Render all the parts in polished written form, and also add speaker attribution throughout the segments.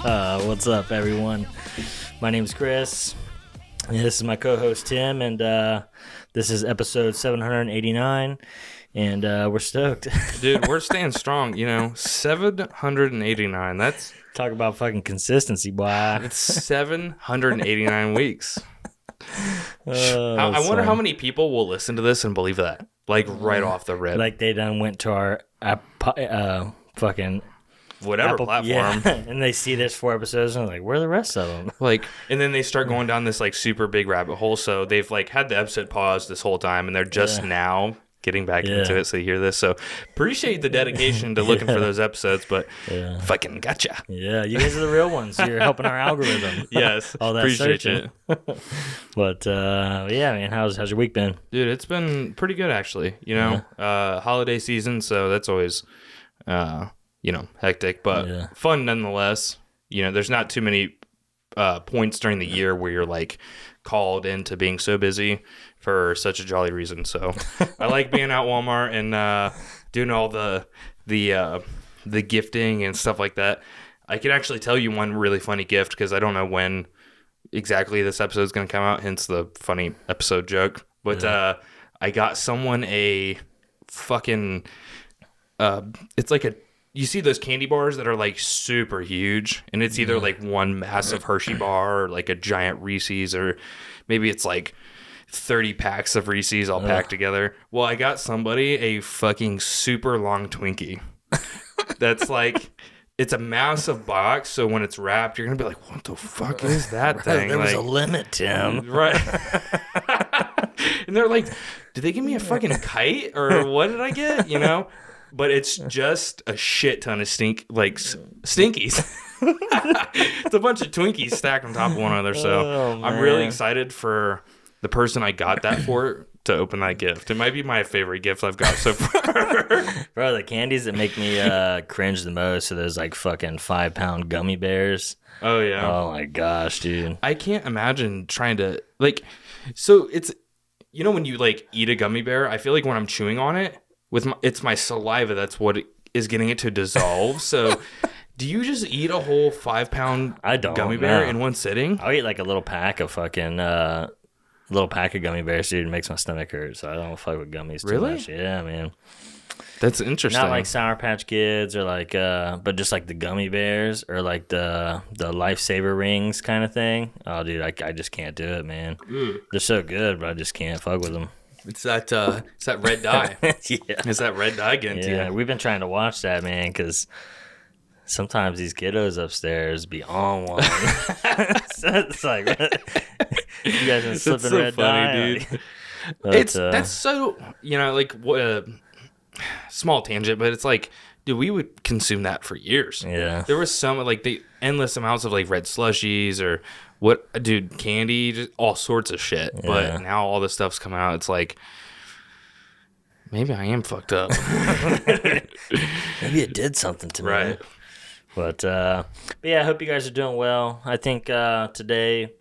Speaker 1: What's up, everyone? My name's Chris. This is my co-host Tim, and this is episode 789, and we're stoked.
Speaker 2: Dude, we're staying strong. 789. That's
Speaker 1: Talk about fucking consistency, boy.
Speaker 2: it's 789 weeks.
Speaker 1: Oh,
Speaker 2: I wonder
Speaker 1: son.
Speaker 2: how many people will listen to this and believe that, like right off the rip.
Speaker 1: Like they done went to our fucking
Speaker 2: Whatever
Speaker 1: Apple,
Speaker 2: platform.
Speaker 1: yeah, and they see there's 4 episodes, and they're like, where are the rest of them?
Speaker 2: Like, and then they start going down this like super big rabbit hole. So they've like had the episode paused this whole time, and they're just now getting back into it. So you hear this. So appreciate the dedication to looking for those episodes, but fucking gotcha.
Speaker 1: Yeah, you guys are the real ones. You're helping our algorithm.
Speaker 2: Yes,
Speaker 1: All that
Speaker 2: appreciate
Speaker 1: searching.
Speaker 2: it.
Speaker 1: But yeah, man, how's your week been?
Speaker 2: Dude, it's been pretty good actually. Holiday season, so that's always hectic, but fun nonetheless. There's not too many points during the year where you're like called into being so busy for such a jolly reason. So I like being out Walmart and doing all the gifting and stuff like that. I can actually tell you one really funny gift because I don't know when exactly this episode is going to come out, hence the funny episode joke. But I got someone a fucking it's like you see those candy bars that are like super huge, and it's either like one massive Hershey bar or like a giant Reese's, or maybe it's like 30 packs of Reese's all packed together. Well, I got somebody a fucking super long Twinkie. That's like, it's a massive box, so when it's wrapped, you're gonna be like, what the fuck is that thing?
Speaker 1: There was a limit, Tim.
Speaker 2: Right. And they're like, did they give me a fucking kite, or what did I get? But it's just a shit ton of stinkies. It's a bunch of Twinkies stacked on top of one another. So I'm really excited for the person I got that for to open that gift. It might be my favorite gift I've got so far.
Speaker 1: Bro, the candies that make me cringe the most are those like fucking 5-pound gummy bears.
Speaker 2: Oh, yeah.
Speaker 1: Oh, my gosh, dude.
Speaker 2: I can't imagine trying to, like, so it's, when you, like, eat a gummy bear, I feel like when I'm chewing on it, it's my saliva that's what is getting it to dissolve. So, do you just eat a whole 5-pound gummy bear in one sitting?
Speaker 1: I'll eat like a little pack of fucking gummy bears, dude. It makes my stomach hurt, so I don't fuck with gummies too much. Yeah, man.
Speaker 2: That's interesting.
Speaker 1: Not like Sour Patch Kids or like, but just like the gummy bears or like the Lifesaver rings kind of thing. Oh, dude, I just can't do it, man. They're so good, but I just can't fuck with them.
Speaker 2: It's that red dye.
Speaker 1: Yeah.
Speaker 2: It's that red dye getting to you.
Speaker 1: Yeah, we've been trying to watch that, man, because sometimes these kiddos upstairs be on one. So it's like, you guys been slipping
Speaker 2: so
Speaker 1: red
Speaker 2: funny,
Speaker 1: dye?
Speaker 2: dude.
Speaker 1: But,
Speaker 2: That's so, like, what a small tangent, but it's like, dude, we would consume that for years.
Speaker 1: Yeah.
Speaker 2: There was some, like, the endless amounts of, like, red slushies or candy, just all sorts of shit.
Speaker 1: Yeah.
Speaker 2: But now all this stuff's coming out. It's like, maybe I am fucked up.
Speaker 1: Maybe it did something to me.
Speaker 2: Right.
Speaker 1: But yeah, I hope you guys are doing well. I think today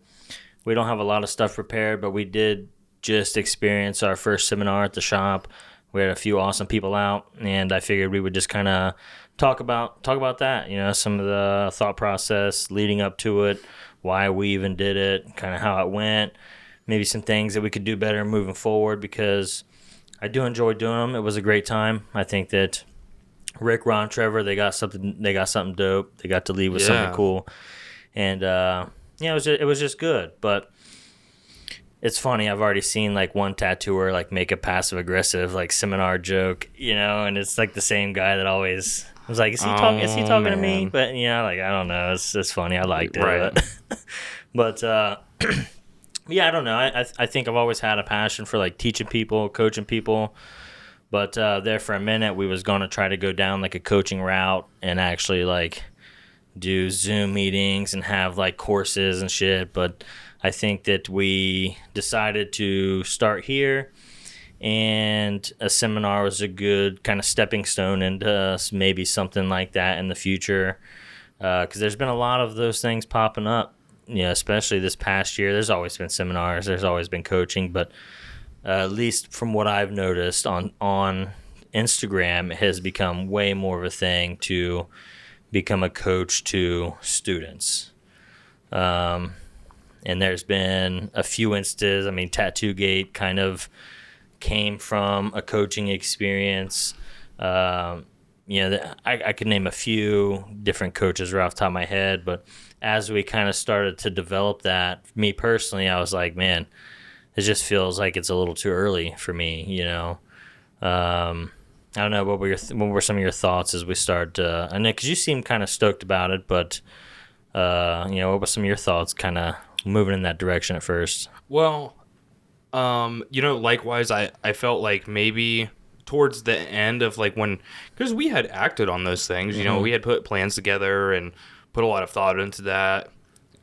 Speaker 1: we don't have a lot of stuff prepared, but we did just experience our first seminar at the shop. We had a few awesome people out, and I figured we would just kind of talk about that, some of the thought process leading up to it, why we even did it, kind of how it went, maybe some things that we could do better moving forward, because I do enjoy doing them. It was a great time. I think that Rick, Ron, Trevor, they got something dope. They got to leave with something cool. And it was just good. But it's funny, I've already seen like one tattooer like make a passive aggressive like seminar joke, and it's like the same guy that always was like, is he talking to me? But like, I don't know. It's funny. I liked it.
Speaker 2: Right.
Speaker 1: But yeah, I don't know. I think I've always had a passion for like teaching people, coaching people. But there for a minute, we was going to try to go down like a coaching route and actually like do Zoom meetings and have like courses and shit. But I think that we decided to start here, and a seminar was a good kind of stepping stone into maybe something like that in the future. Because there's been a lot of those things popping up, especially this past year. There's always been seminars, there's always been coaching, but at least from what I've noticed on Instagram, it has become way more of a thing to become a coach to students. And there's been a few instances. I mean, Tattoo Gate kind of came from a coaching experience. I could name a few different coaches right off the top of my head, but as we kind of started to develop that, me personally, I was like, man, it just feels like it's a little too early for me, I don't know, what were some of your thoughts as we started to, I know, because you seemed kind of stoked about it, but, what were some of your thoughts kind of moving in that direction at first?
Speaker 2: Well, likewise, I felt like maybe towards the end of like because we had acted on those things, we had put plans together and put a lot of thought into that.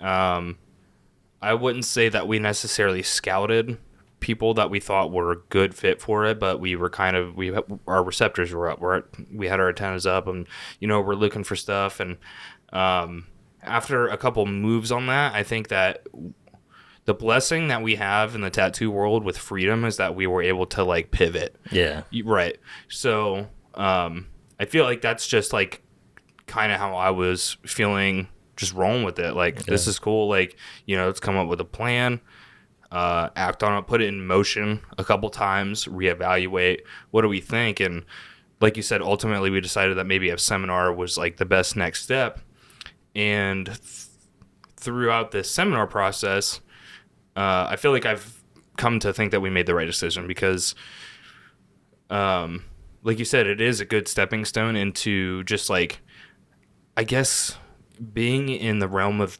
Speaker 2: I wouldn't say that we necessarily scouted people that we thought were a good fit for it, but we were our receptors were up. We had our antennas up, and we're looking for stuff. And after a couple moves on that, I think that the blessing that we have in the tattoo world with freedom is that we were able to like pivot.
Speaker 1: Yeah.
Speaker 2: Right. So I feel like that's just like kind of how I was feeling, just rolling with it. Like, this is cool. Like, let's come up with a plan, act on it, put it in motion a couple times, reevaluate. What do we think? And like you said, ultimately we decided that maybe a seminar was like the best next step. And throughout this seminar process, I feel like I've come to think that we made the right decision because, like you said, it is a good stepping stone into just like, I guess, being in the realm of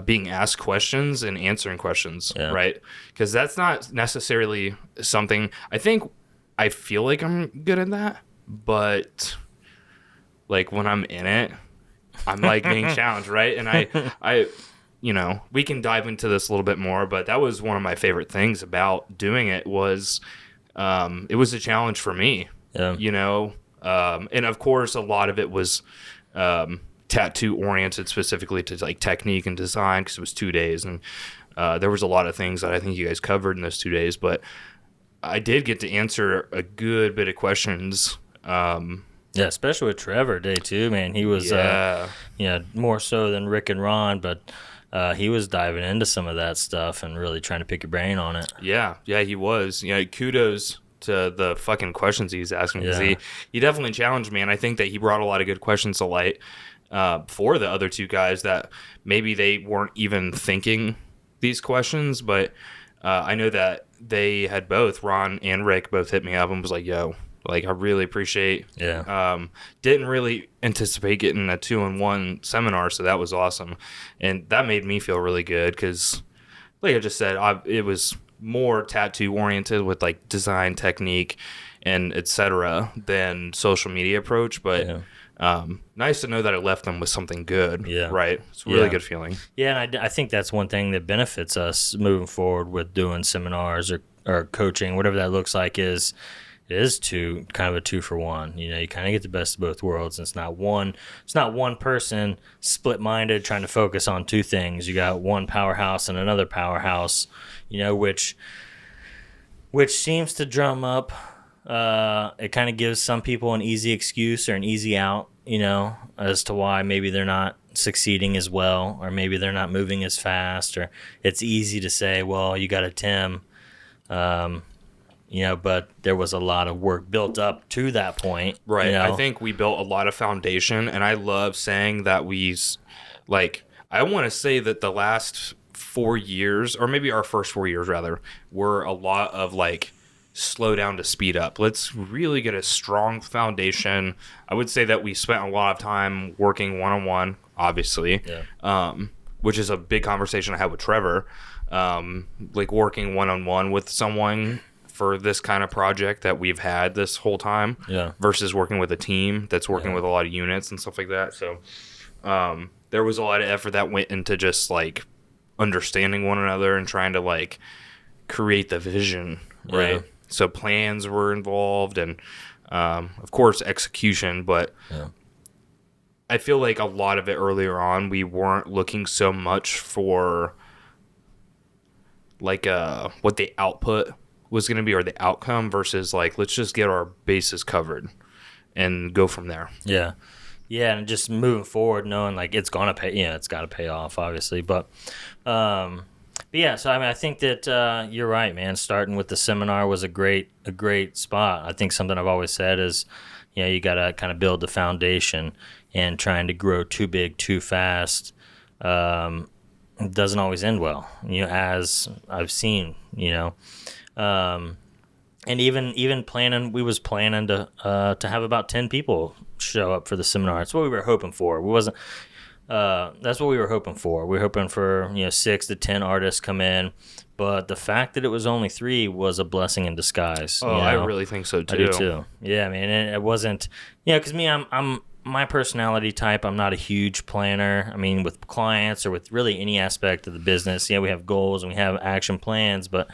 Speaker 2: being asked questions and answering questions, right? Because that's not necessarily something, I feel like I'm good at that, but like when I'm in it, I'm like being challenged, right? And I we can dive into this a little bit more, but that was one of my favorite things about doing it was it was a challenge for me, and of course a lot of it was tattoo oriented specifically to like technique and design because it was 2 days, and there was a lot of things that I think you guys covered in those 2 days, but I did get to answer a good bit of questions.
Speaker 1: Especially with Trevor Day too, man. He was more so than Rick and Ron, but he was diving into some of that stuff and really trying to pick your brain on it.
Speaker 2: Yeah, he was. Kudos to the fucking questions he was asking because he definitely challenged me, and I think that he brought a lot of good questions to light for the other two guys that maybe they weren't even thinking these questions, but I know that they had both, Ron and Rick, both hit me up and was like, yo, like, I really appreciate. Didn't really anticipate getting a 2-in-1 seminar, so that was awesome. And that made me feel really good because, like I just said, it was more tattoo-oriented with, like, design, technique, and et cetera than social media approach. But nice to know that it left them with something good, right? It's a really good feeling.
Speaker 1: Yeah, and I think that's one thing that benefits us moving forward with doing seminars or coaching, whatever that looks like, is it is kind of a 2-for-1. You kind of get the best of both worlds. And it's not one person split-minded trying to focus on two things. You got one powerhouse and another powerhouse, which seems to drum up. It kind of gives some people an easy excuse or an easy out, as to why maybe they're not succeeding as well, or maybe they're not moving as fast, or it's easy to say, well, you got a Tim. But there was a lot of work built up to that point.
Speaker 2: Right. I think we built a lot of foundation, and I love saying that I want to say that the last 4 years, or maybe our first 4 years rather, were a lot of like slow down to speed up. Let's really get a strong foundation. I would say that we spent a lot of time working one-on-one, obviously, which is a big conversation I had with Trevor, like working one-on-one with someone for this kind of project that we've had this whole time versus working with a team that's working with a lot of units and stuff like that. So there was a lot of effort that went into just like understanding one another and trying to like create the vision, right? So plans were involved and of course execution, but I feel like a lot of it earlier on, we weren't looking so much for like what the output was going to be or the outcome versus like, let's just get our bases covered and go from there.
Speaker 1: Yeah. Yeah, and just moving forward, knowing like it's gonna pay, it's got to pay off, obviously. But yeah, so I mean, I think that you're right, man. Starting with the seminar was a great spot. I think something I've always said is, you gotta kind of build the foundation, and trying to grow too big too fast doesn't always end well. As I've seen, and even planning, we was planning to have about 10 people show up for the seminar. That's what we were hoping for. We wasn't. That's what we were hoping for. We were hoping for 6 to 10 artists come in, but the fact that it was only 3 was a blessing in disguise.
Speaker 2: Oh, I really think so too.
Speaker 1: I do too. Yeah, I mean, it wasn't. Because me, I'm my personality type. I'm not a huge planner. I mean, with clients or with really any aspect of the business, we have goals and we have action plans, but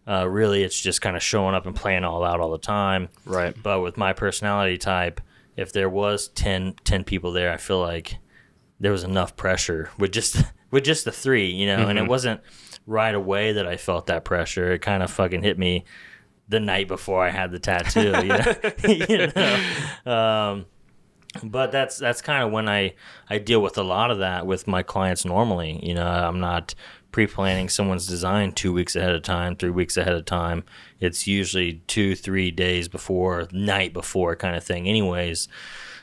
Speaker 1: really, it's just kind of showing up and playing all out all the time.
Speaker 2: Right.
Speaker 1: But with my personality type, if there was 10 people there, I feel like there was enough pressure with just the 3, and it wasn't right away that I felt that pressure. It kind of fucking hit me the night before I had the tattoo, But that's kind of when I deal with a lot of that with my clients normally. I'm not pre-planning someone's design 2 weeks ahead of time, 3 weeks ahead of time. It's usually 2-3 days before, night before kind of thing anyways.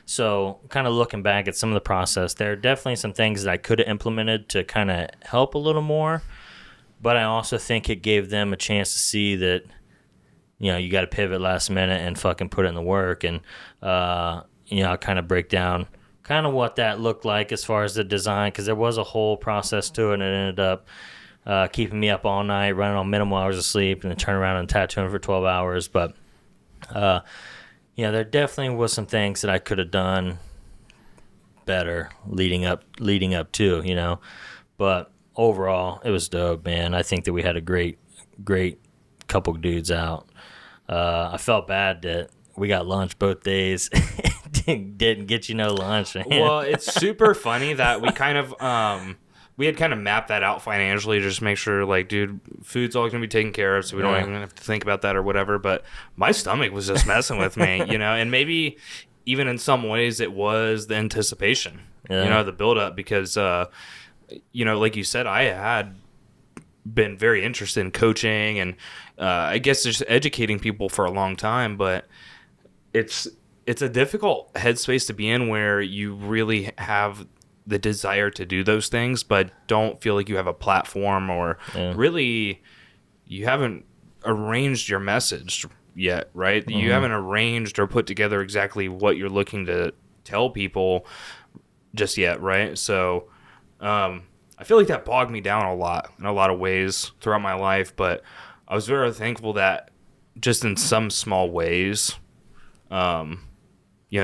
Speaker 1: So kind of looking back at some of the process, there are definitely some things that I could have implemented to kind of help a little more. But I also think it gave them a chance to see that, you got to pivot last minute and fucking put in the work. And, I'll kind of break down kind of what that looked like as far as the design, because there was a whole process to it, and it ended up keeping me up all night, running on minimal hours of sleep, and then turn around and tattooing for 12 hours. But, there definitely was some things that I could have done better leading up to, But overall, it was dope, man. I think that we had a great couple dudes out. I felt bad that we got lunch both days. Didn't get lunch, man.
Speaker 2: Well, it's super funny that we kind of we had kind of mapped that out financially, just make sure, like, dude, food's all gonna be taken care of, so we don't even have to think about that or whatever. But my stomach was just messing with me, and maybe even in some ways it was the anticipation, the build up, because like you said, I had been very interested in coaching and I guess just educating people for a long time, but it's a difficult headspace to be in where you really have the desire to do those things, but don't feel like you have a platform or really you haven't arranged your message yet, right? Mm-hmm. You haven't arranged or put together exactly what you're looking to tell people just yet, right? So I feel like that bogged me down a lot in a lot of ways throughout my life, but I was very thankful that just in some small ways,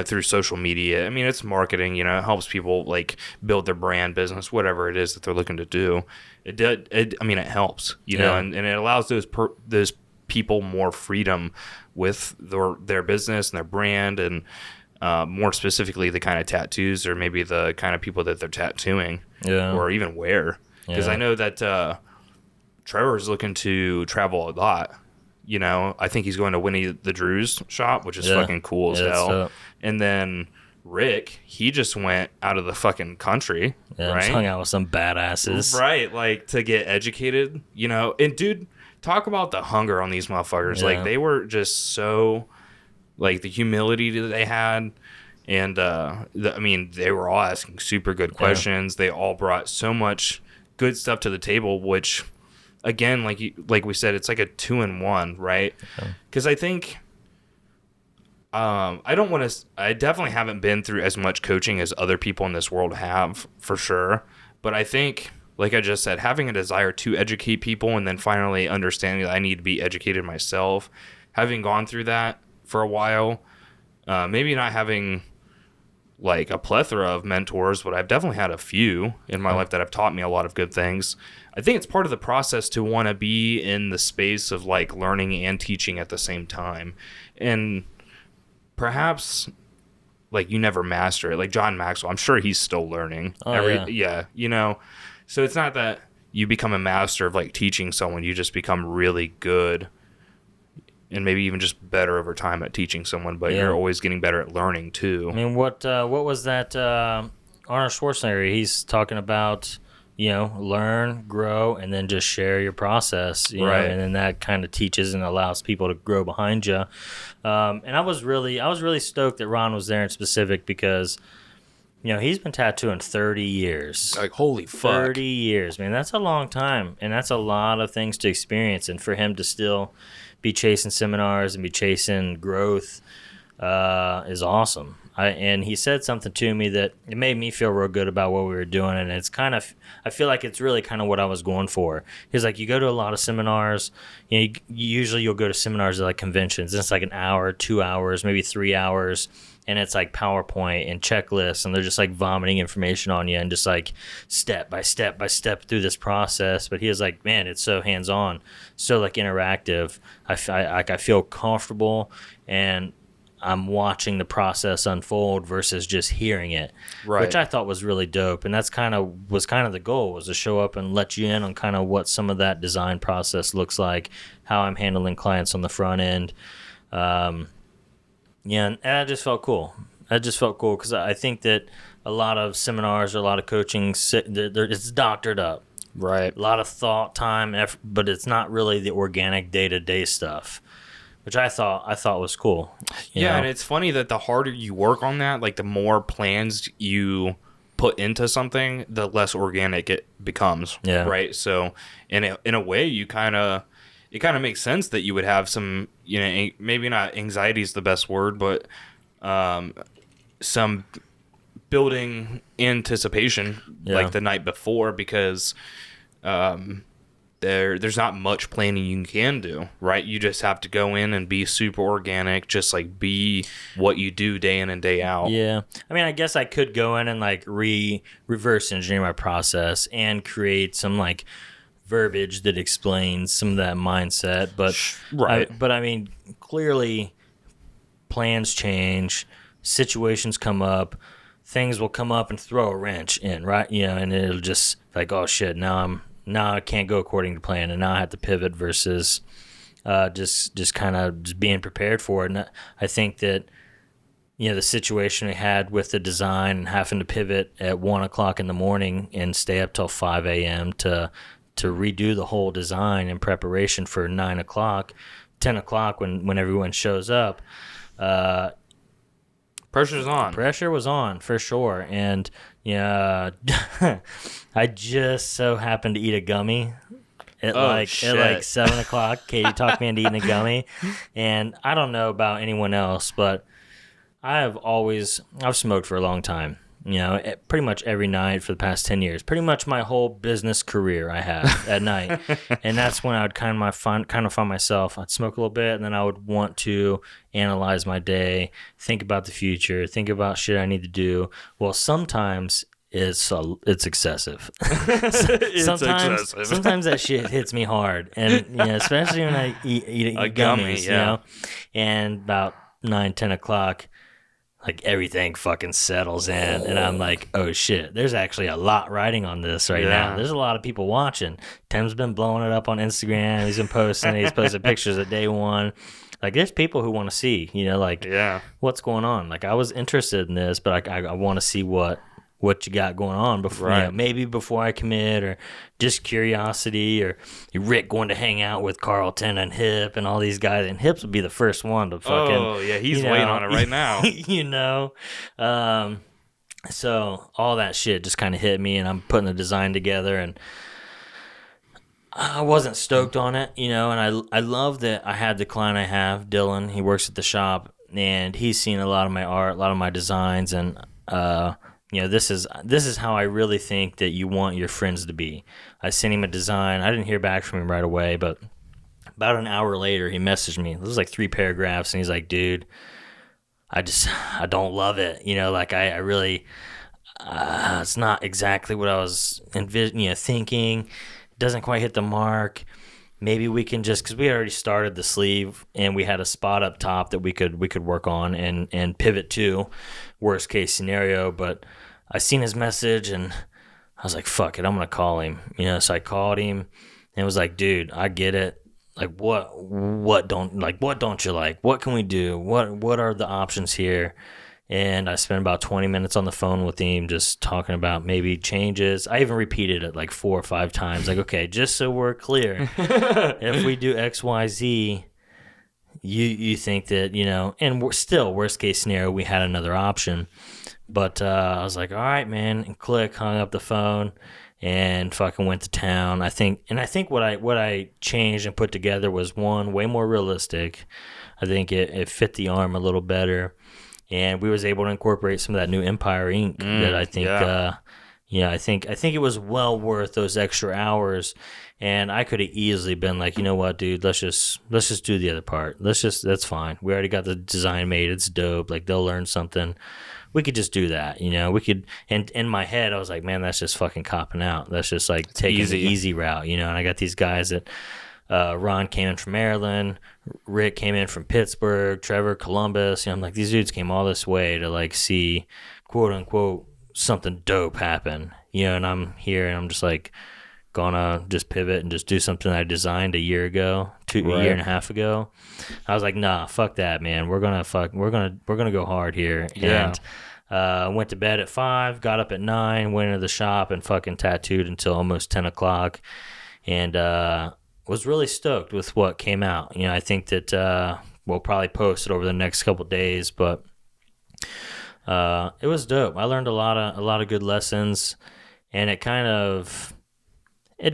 Speaker 2: through social media. I mean, it's marketing, it helps people like build their brand, business, whatever it is that they're looking to do. It helps, and it allows those people more freedom with their business and their brand, and more specifically the kind of tattoos or maybe the kind of people that they're tattooing or even wear. Because I know that Trevor's looking to travel a lot. I think he's going to Winnie the Drew's shop, which is fucking cool as hell. And then Rick, he just went out of the fucking country, right?
Speaker 1: Just hung out with some badasses.
Speaker 2: Right, like to get educated, And dude, talk about the hunger on these motherfuckers. Like they were just so, like the humility that they had. And they were all asking super good questions. They all brought so much good stuff to the table, which... Again, like we said, it's like a 2-in-1, right? Because I think I definitely haven't been through as much coaching as other people in this world have, for sure. But I think, like I just said, having a desire to educate people and then finally understanding that I need to be educated myself, having gone through that for a while, maybe not having like a plethora of mentors, but I've definitely had a few in my life that have taught me a lot of good things. I think it's part of the process to want to be in the space of like learning and teaching at the same time. And perhaps like you never master it. Like John Maxwell, I'm sure he's still learning. So it's not that you become a master of like teaching someone, you just become really good and maybe even just better over time at teaching someone, but you're always getting better at learning too.
Speaker 1: I mean, what was that Arnold Schwarzenegger? He's talking about, learn, grow, and then just share your process, you know, and then that kind of teaches and allows people to grow behind you. And I was really stoked that Ron was there in specific because, he's been tattooing 30 years.
Speaker 2: Like, holy fuck.
Speaker 1: 30 years, man. That's a long time, and that's a lot of things to experience. And for him to still be chasing seminars and be chasing growth is awesome. And he said something to me that it made me feel real good about what we were doing, and it's kind of, I feel like it's really kind of what I was going for. He's like, you go to a lot of seminars, usually you'll go to seminars at like conventions, and it's like an hour, 2 hours, maybe 3 hours, and it's like PowerPoint and checklists, and they're just like vomiting information on you and just like step by step by step through this process. But he was like, man, it's so hands-on, so like interactive. I feel comfortable, and I'm watching the process unfold versus just hearing it, which I thought was really dope. And that's was the goal, was to show up and let you in on kind of what some of that design process looks like, how I'm handling clients on the front end. And that just felt cool. Because I think that a lot of seminars or a lot of coaching, it's doctored up.
Speaker 2: Right.
Speaker 1: A lot of thought, time, effort, but it's not really the organic day-to-day stuff, which I thought was cool. You know?
Speaker 2: And it's funny that the harder you work on that, like the more plans you put into something, the less organic it becomes. Yeah. Right. So in a way, it kind of makes sense that you would have some, maybe not anxiety is the best word, but some building anticipation like the night before, because there's not much planning you can do, right? You just have to go in and be super organic, just like be what you do day in and day out.
Speaker 1: Yeah. I mean, I guess I could go in and like reverse engineer my process and create some like verbiage that explains some of that mindset, but I mean, clearly plans change, situations come up, things will come up and throw a wrench in, right? And it'll just like, oh shit, now I can't go according to plan, and now I have to pivot versus just kind of just being prepared for it. And I think that the situation we had with the design and having to pivot at 1 o'clock in the morning and stay up till 5 a.m. to redo the whole design in preparation for 9 o'clock, 10 o'clock when everyone shows up.
Speaker 2: Pressure's on.
Speaker 1: Pressure was on for sure, and I just so happened to eat a gummy at 7 o'clock. Katie talked me into eating a gummy, and I don't know about anyone else, but I've smoked for a long time. Pretty much every night for the past 10 years. Pretty much my whole business career I have at night. And that's when I would kind of find myself. I'd smoke a little bit, and then I would want to analyze my day, think about the future, think about shit I need to do. Well, sometimes it's excessive. Sometimes that shit hits me hard. And especially when I eat gummies, And about 9, 10 o'clock, like everything fucking settles in, and I'm like, oh shit, there's actually a lot riding on this right now. There's a lot of people watching. Tim's been blowing it up on Instagram. He's been posting. He's posted pictures of day one. Like, there's people who want to see, what's going on. Like, I was interested in this, but I want to see what you got going on before, maybe before I commit, or just curiosity, or Rick going to hang out with Carlton and Hip and all these guys, and Hip's would be the first one to fucking.
Speaker 2: Oh yeah, he's waiting on it right now.
Speaker 1: So all that shit just kind of hit me, and I'm putting the design together, and I wasn't stoked on it, and I love that I had the client I have, Dillon. He works at the shop, and he's seen a lot of my art, a lot of my designs, and this is how I really think that you want your friends to be. I sent him a design. I didn't hear back from him right away, but about an hour later, he messaged me. It was like 3 paragraphs, and he's like, dude, I don't love it. I really, it's not exactly what I was thinking. It doesn't quite hit the mark. Maybe we can just, because we already started the sleeve and we had a spot up top that we could work on and pivot to, worst case scenario. But I seen his message and I was like, fuck it, I'm gonna call him. So I called him and was like, dude, I get it. what don't you like? What can we do? What are the options here? And I spent about 20 minutes on the phone with him just talking about maybe changes. I even repeated it like 4 or 5 times. Like, okay, just so we're clear, if we do X, Y, Z, you think that, and we're still, worst case scenario, we had another option. But I was like, all right, man, and hung up the phone and fucking went to town. I think what I changed and put together was, one, way more realistic. I think it fit the arm a little better. And we was able to incorporate some of that new Empire ink that I think, I think it was well worth those extra hours. And I could have easily been like, you know what, dude, let's just do the other part. That's fine. We already got the design made. It's dope. Like, they'll learn something. We could just do that, we could. And in my head, I was like, man, that's just fucking copping out. That's just like taking the easy route, And I got these guys that. Ron came in from Maryland, Rick came in from Pittsburgh, Trevor Columbus. I'm like, these dudes came all this way to like see, quote unquote, something dope happen. And I'm here and I'm just like gonna just pivot and just do something I designed a year ago, a year and a half ago. I was like, nah, fuck that, man. We're gonna go hard here.
Speaker 2: Yeah.
Speaker 1: And went to bed at 5, got up at 9, went into the shop and fucking tattooed until almost 10 o'clock, and was really stoked with what came out. I think that we'll probably post it over the next couple of days, but it was dope. I learned a lot of good lessons, and it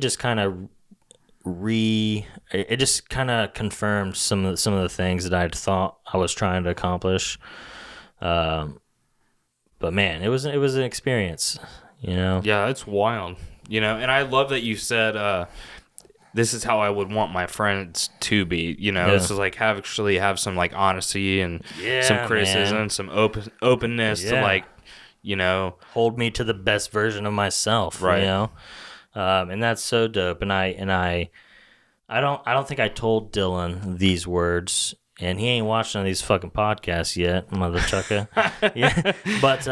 Speaker 1: just kind of confirmed some of the things that I thought I was trying to accomplish. But man, it was an experience.
Speaker 2: Yeah, it's wild. And I love that you said. This is how I would want my friends to be, So like have some like honesty and some criticism, man. Some openness to like,
Speaker 1: hold me to the best version of myself,
Speaker 2: right?
Speaker 1: And that's so dope. And I don't think I told Dillon these words, and he ain't watched none of these fucking podcasts yet, mother chucker. Yeah, but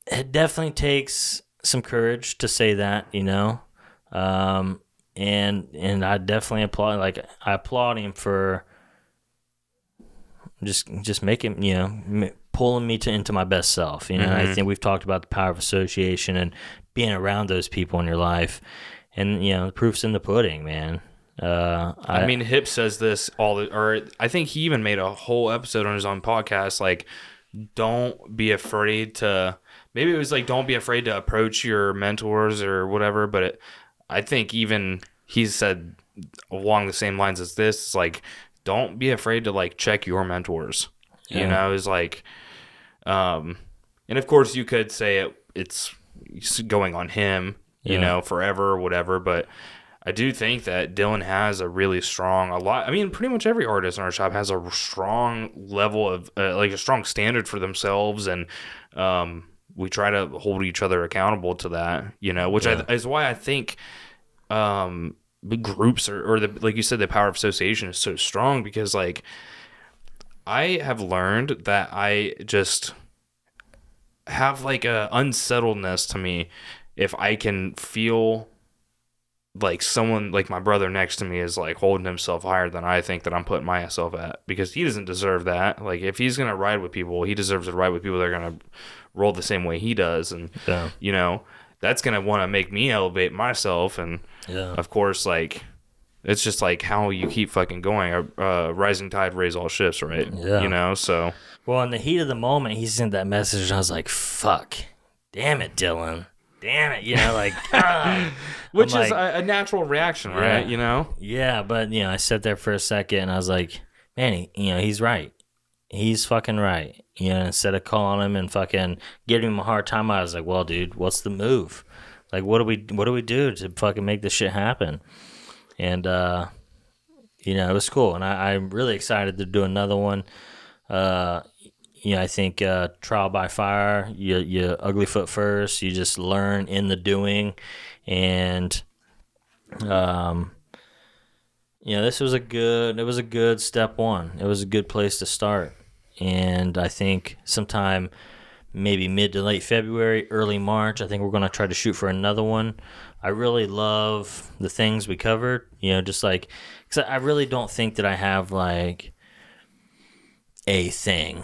Speaker 1: it definitely takes some courage to say that, and I definitely applaud him for just making, pulling me into my best self. Mm-hmm. I think we've talked about the power of association and being around those people in your life, and the proof's in the pudding, man.
Speaker 2: I mean, Hip says this or I think he even made a whole episode on his own podcast, like, don't be afraid to, maybe it was like, don't be afraid to approach your mentors or whatever, but I think even he said along the same lines as this, it's like, don't be afraid to like check your mentors. It's like, and of course you could say it's going on him, forever or whatever, but I do think that Dillon has a really strong, pretty much every artist in our shop has a strong level of, like a strong standard for themselves, and we try to hold each other accountable to that, which is why I think big groups or the, like you said, the power of association is so strong, because like I have learned that I just have like a unsettledness to me if I can feel like someone, like my brother next to me, is like holding himself higher than I think that I'm putting myself at, because he doesn't deserve that. Like, if he's gonna ride with people, he deserves to ride with people that are gonna roll the same way he does, and that's gonna want to make me elevate myself. And of course, like, it's just like how you keep fucking going. Rising tide raise all ships, right? So
Speaker 1: well, in the heat of the moment, he sent that message, and I was like, fuck, damn it, Dillon. Damn it, like,
Speaker 2: which is a natural reaction, right?
Speaker 1: Yeah, but I sat there for a second and I was like, man, he's right. He's fucking right. Instead of calling him and fucking giving him a hard time, I was like, well, dude, what's the move? Like, what do we do to fucking make this shit happen? And it was cool, and I'm really excited to do another one. I think trial by fire, you ugly foot first. You just learn in the doing, and this was a good step one. It was a good place to start, and I think sometime maybe mid to late February, early March, I think we're gonna try to shoot for another one. I really love the things we covered, you know, just like, because I really don't think that I have like a thing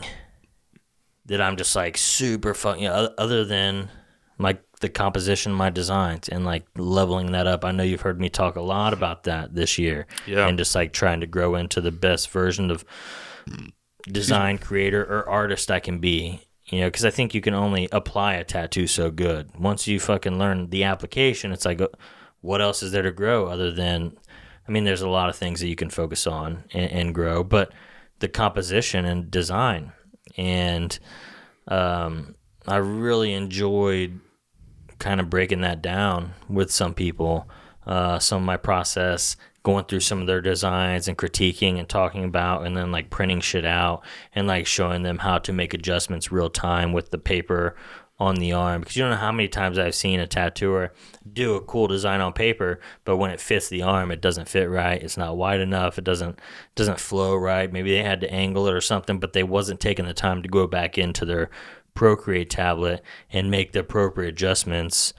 Speaker 1: that I'm just like super fun, you know, other than like the composition of my designs and like leveling that up. I know you've heard me talk a lot about that this year, and just like trying to grow into the best version of design creator or artist I can be. You know, because I think you can only apply a tattoo so good. Once you fucking learn the application, it's like, what else is there to grow other than, I mean, there's a lot of things that you can focus on and grow, but the composition and design. And I really enjoyed kind of breaking that down with some people, some of my process, going through some of their designs and critiquing and talking about, and then like printing shit out and like showing them how to make adjustments real time with the paper on the arm. Because you don't know how many times I've seen a tattooer do a cool design on paper, but when it fits the arm, it doesn't fit right. It's not wide enough. It doesn't flow right. Maybe they had to angle it or something, but they wasn't taking the time to go back into their Procreate tablet and make the appropriate adjustments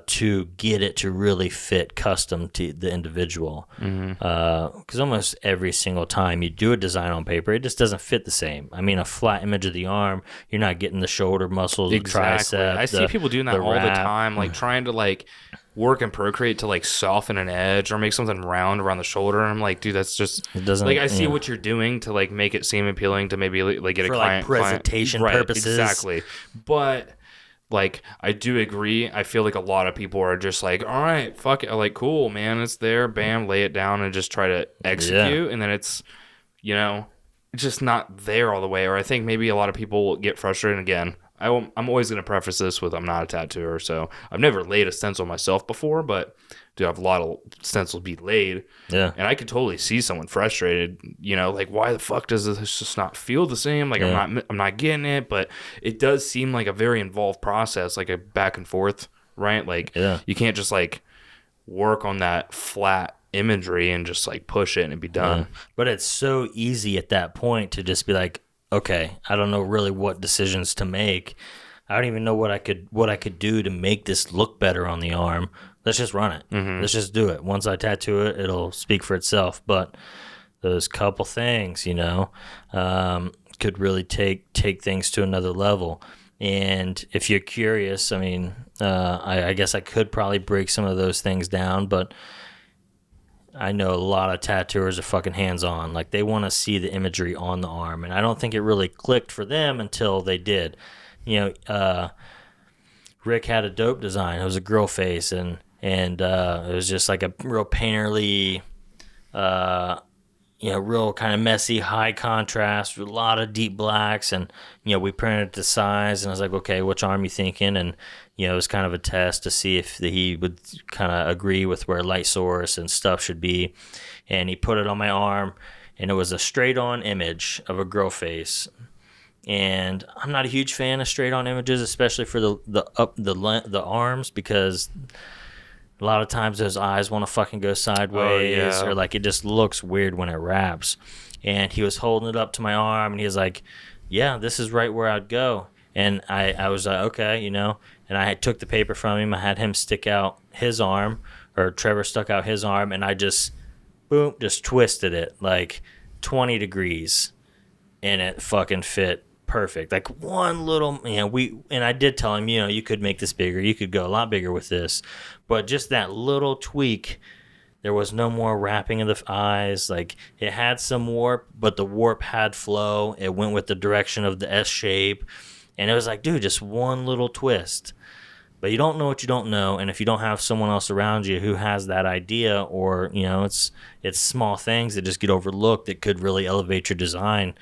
Speaker 1: to get it to really fit custom to the individual. Because almost every single time you do a design on paper, it just doesn't fit the same. I mean, a flat image of the arm, you're not getting the shoulder muscles,
Speaker 2: Exactly.
Speaker 1: the tricep.
Speaker 2: I see people doing that all the time, like trying to like work and Procreate to like soften an edge or make something round around the shoulder. I'm like, dude, that's just,
Speaker 1: it doesn't,
Speaker 2: like, I see what you're doing to like make it seem appealing to maybe like get
Speaker 1: for
Speaker 2: a client,
Speaker 1: like presentation purposes.
Speaker 2: Right, exactly. But like, I do agree. I feel like a lot of people are just like, all right, fuck it. Like, cool, man, it's there. Bam, lay it down and just try to execute. And then it's, you know, it's just not there all the way. Or I think maybe a lot of people will get frustrated. And again, I'm always going to preface this with I'm not a tattooer. So I've never laid a stencil myself before, but dude, I have a lot of stencils be laid.
Speaker 1: Yeah.
Speaker 2: And I could totally see someone frustrated, you know, like, why the fuck does this just not feel the same? Like, I'm not getting it, but it does seem like a very involved process, like a back and forth, right? Like, you can't just like work on that flat imagery and just like push it and be done.
Speaker 1: But it's so easy at that point to just be like, okay, I don't know really what decisions to make. I don't even know what I could do to make this look better on the arm. Let's just run it. Let's just do it. Once I tattoo it, it'll speak for itself. But those couple things, you know, could really take things to another level. And if you're curious, I mean, I guess I could probably break some of those things down, but I know a lot of tattooers are fucking hands-on. Like, they want to see the imagery on the arm. And I don't think it really clicked for them until they did. You know, Rick had a dope design. It was a girl face, and it was just like a real painterly, you know, real kind of messy, high contrast, with a lot of deep blacks. And, you know, we printed it to size, and I was like, okay, which arm you thinking? And, you know, it was kind of a test to see if he would kind of agree with where light source and stuff should be. And he put it on my arm, and it was a straight-on image of a girl face. And I'm not a huge fan of straight-on images, especially for the arms, because a lot of times those eyes want to fucking go sideways, or like it just looks weird when it wraps. And he was holding it up to my arm, and he was like, yeah, this is right where I'd go. And I was like, okay, you know. And I took the paper from him. I had him stick out his arm, or Trevor stuck out his arm, and I just, boom, just twisted it like 20 degrees. And it fucking fit perfect. Like one little, you know, and I did tell him, you know, you could make this bigger. You could go a lot bigger with this. But just that little tweak, there was no more wrapping of the eyes. Like, it had some warp, but the warp had flow. It went with the direction of the S shape. And it was like, dude, just one little twist. But you don't know what you don't know, and if you don't have someone else around you who has that idea, or, you know, it's small things that just get overlooked that could really elevate your design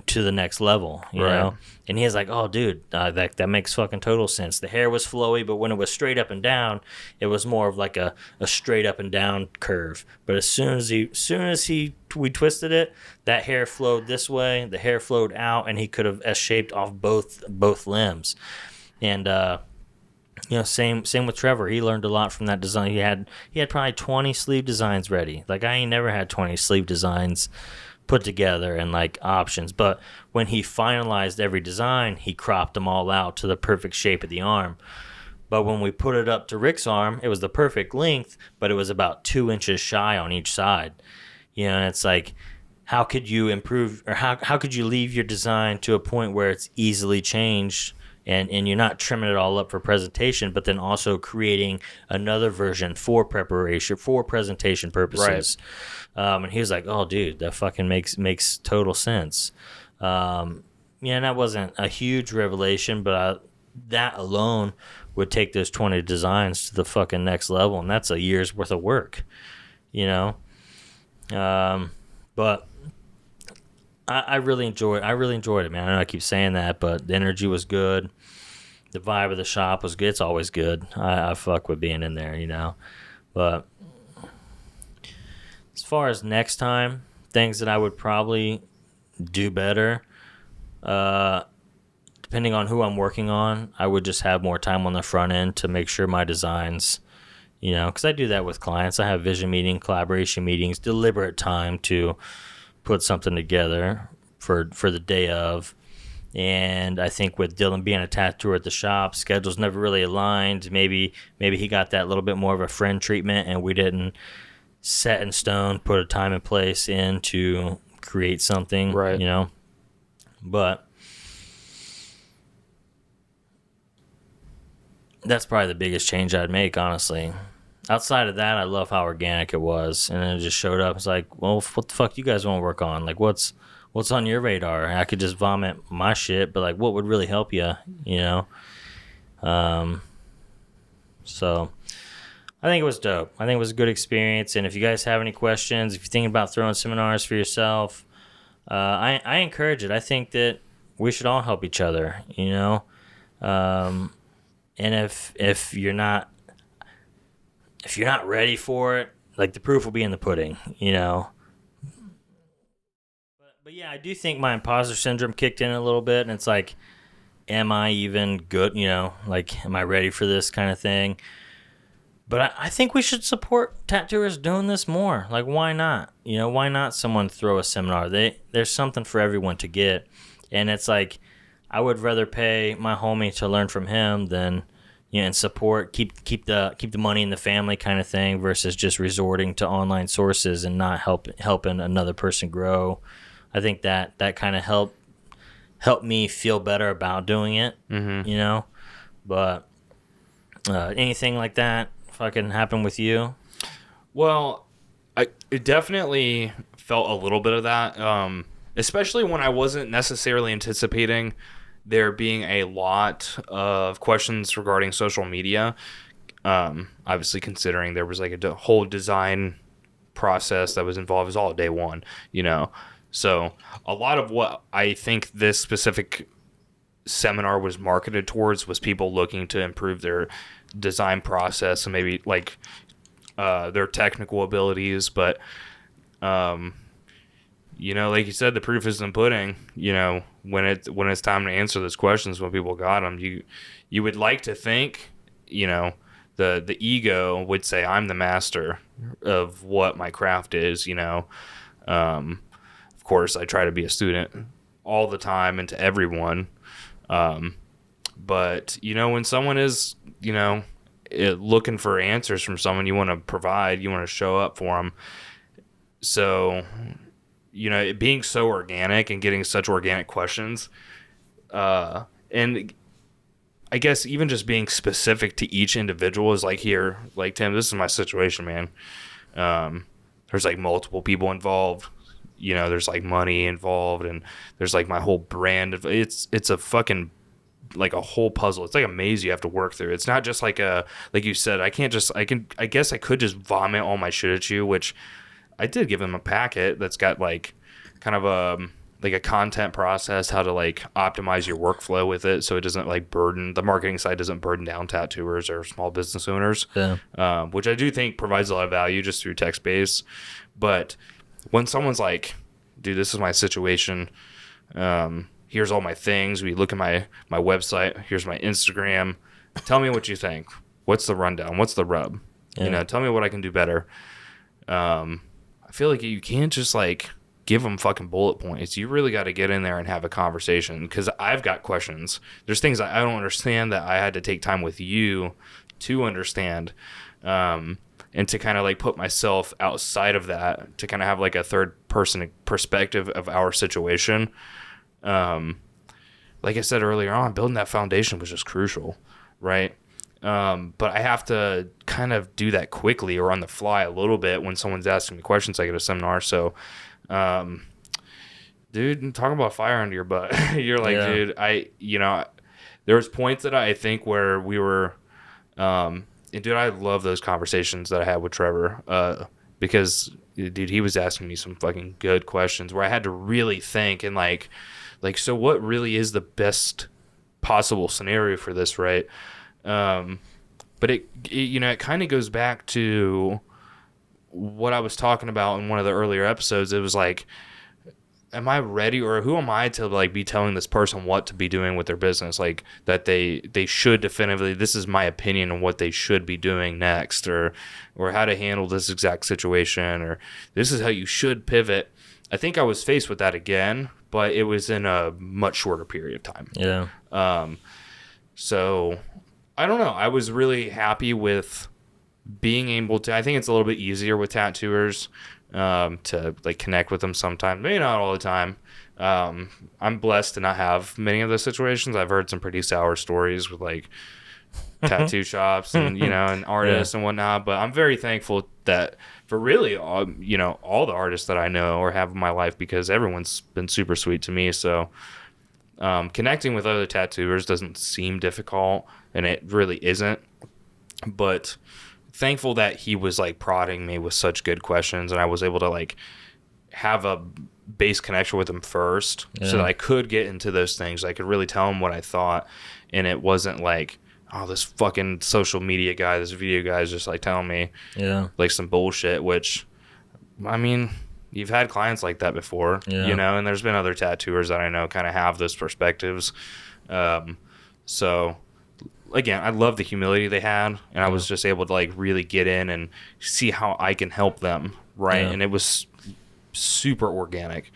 Speaker 1: to the next level, you know? And he was like, oh, dude, that makes fucking total sense. The hair was flowy, but when it was straight up and down, it was more of like a straight up and down curve. But as soon as we twisted it, that hair flowed this way, the hair flowed out, and he could have S-shaped off both limbs. And you know, same with Trevor. He learned a lot from that design. He had probably 20 sleeve designs ready. Like, I ain't never had 20 sleeve designs put together and like options. But when he finalized every design, he cropped them all out to the perfect shape of the arm. But when we put it up to Rick's arm, it was the perfect length, but it was about 2 inches shy on each side. And it's like, how could you improve, or how could you leave your design to a point where it's easily changed, and you're not trimming it all up for presentation, but then also creating another version for preparation, for presentation purposes. Right. And he was like, oh, dude, that fucking makes total sense. And that wasn't a huge revelation, but that alone would take those 20 designs to the fucking next level, and that's a year's worth of work, But I really enjoyed it, man. I know I keep saying that, but the energy was good. The vibe of the shop was good. It's always good. I fuck with being in there, But as far as next time, things that I would probably do better, depending on who I'm working on, I would just have more time on the front end to make sure my designs, because I do that with clients. I have vision meeting, collaboration meetings, deliberate time to put something together for the day of. And I think with Dillon being a tattooer at the shop, schedules never really aligned. Maybe he got that little bit more of a friend treatment, and we didn't set in stone, put a time and place in to create something,
Speaker 2: right?
Speaker 1: But that's probably the biggest change I'd make, honestly. Outside of that, I love how organic it was, and then it just showed up. It's like, well, what the fuck do you guys want to work on? Like, what's on your radar? I could just vomit my shit, but like, what would really help you? So I think it was dope. I think it was a good experience. And if you guys have any questions, if you're thinking about throwing seminars for yourself, I encourage it. I think that we should all help each other. And if you're not ready for it, like, the proof will be in the pudding. But yeah, I do think my imposter syndrome kicked in a little bit, and it's like, am I even good? Like, am I ready for this kind of thing? But I think we should support tattooers doing this more. Like, why not? Why not someone throw a seminar? There's something for everyone to get, and it's like, I would rather pay my homie to learn from him than, and support, keep the money in the family kind of thing, versus just resorting to online sources and not helping another person grow. I think that kind of helped me feel better about doing it, But anything like that fucking happen with you?
Speaker 2: Well, it definitely felt a little bit of that, especially when I wasn't necessarily anticipating there being a lot of questions regarding social media. Obviously, considering there was like a whole design process that was involved, it was all day one, So a lot of what I think this specific seminar was marketed towards was people looking to improve their design process and maybe like their technical abilities. But, like you said, the proof is in the pudding. When it's time to answer those questions, when people got them, you would like to think, the ego would say, I'm the master of what my craft is, Of course, I try to be a student all the time and to everyone. But, when someone is, looking for answers from someone, you want to provide, you want to show up for them. So, it being so organic and getting such organic questions, and I guess even just being specific to each individual is like, here, like, Tim, this is my situation, man. There's like multiple people involved. There's like money involved, and there's like my whole brand of it's a fucking like a whole puzzle. It's like a maze you have to work through. It's not just like you said, I guess I could just vomit all my shit at you, which I did give him a packet that's got like kind of a content process, how to like optimize your workflow with it, so it doesn't like burden the marketing side, doesn't burden down tattooers or small business owners. Yeah. Which I do think provides a lot of value just through text base. But when someone's like, dude, this is my situation, here's all my things, we look at my website, here's my Instagram, tell me what you think, what's the rundown, what's the rub, tell me what I can do better. I feel like you can't just like give them fucking bullet points. You really got to get in there and have a conversation, because I've got questions. There's things I don't understand that I had to take time with you to understand, and to kind of like put myself outside of that, to kind of have like a third person perspective of our situation. Like I said earlier on, building that foundation was just crucial, right? But I have to kind of do that quickly or on the fly a little bit when someone's asking me questions like at a seminar. So, dude, talking about fire under your butt. You're like, dude, there was points that I think where we were, and dude, I love those conversations that I had with Trevor, because dude, he was asking me some fucking good questions where I had to really think and like, so what really is the best possible scenario for this, right? But it kind of goes back to what I was talking about in one of the earlier episodes. It was like, am I ready, or who am I to like be telling this person what to be doing with their business? Like that they should definitively, this is my opinion on what they should be doing next, or how to handle this exact situation, or this is how you should pivot. I think I was faced with that again, but it was in a much shorter period of time.
Speaker 1: Yeah.
Speaker 2: So I don't know. I was really happy with being able to, I think it's a little bit easier with tattooers, to like connect with them sometimes, maybe not all the time. I'm blessed to not have many of those situations. I've heard some pretty sour stories with like tattoo shops and, and artists and whatnot, but I'm very thankful that for really, all the artists that I know or have in my life, because everyone's been super sweet to me. So, connecting with other tattooers doesn't seem difficult, and it really isn't, but thankful that he was like prodding me with such good questions, and I was able to like have a base connection with him first, so that I could get into those things. I could really tell him what I thought, and it wasn't like, oh, this fucking social media guy, this video guy is just like telling me like some bullshit, which, I mean, you've had clients like that before, and there's been other tattooers that I know kind of have those perspectives. So again, I love the humility they had, and I was just able to like really get in and see how I can help them, right? And it was super organic,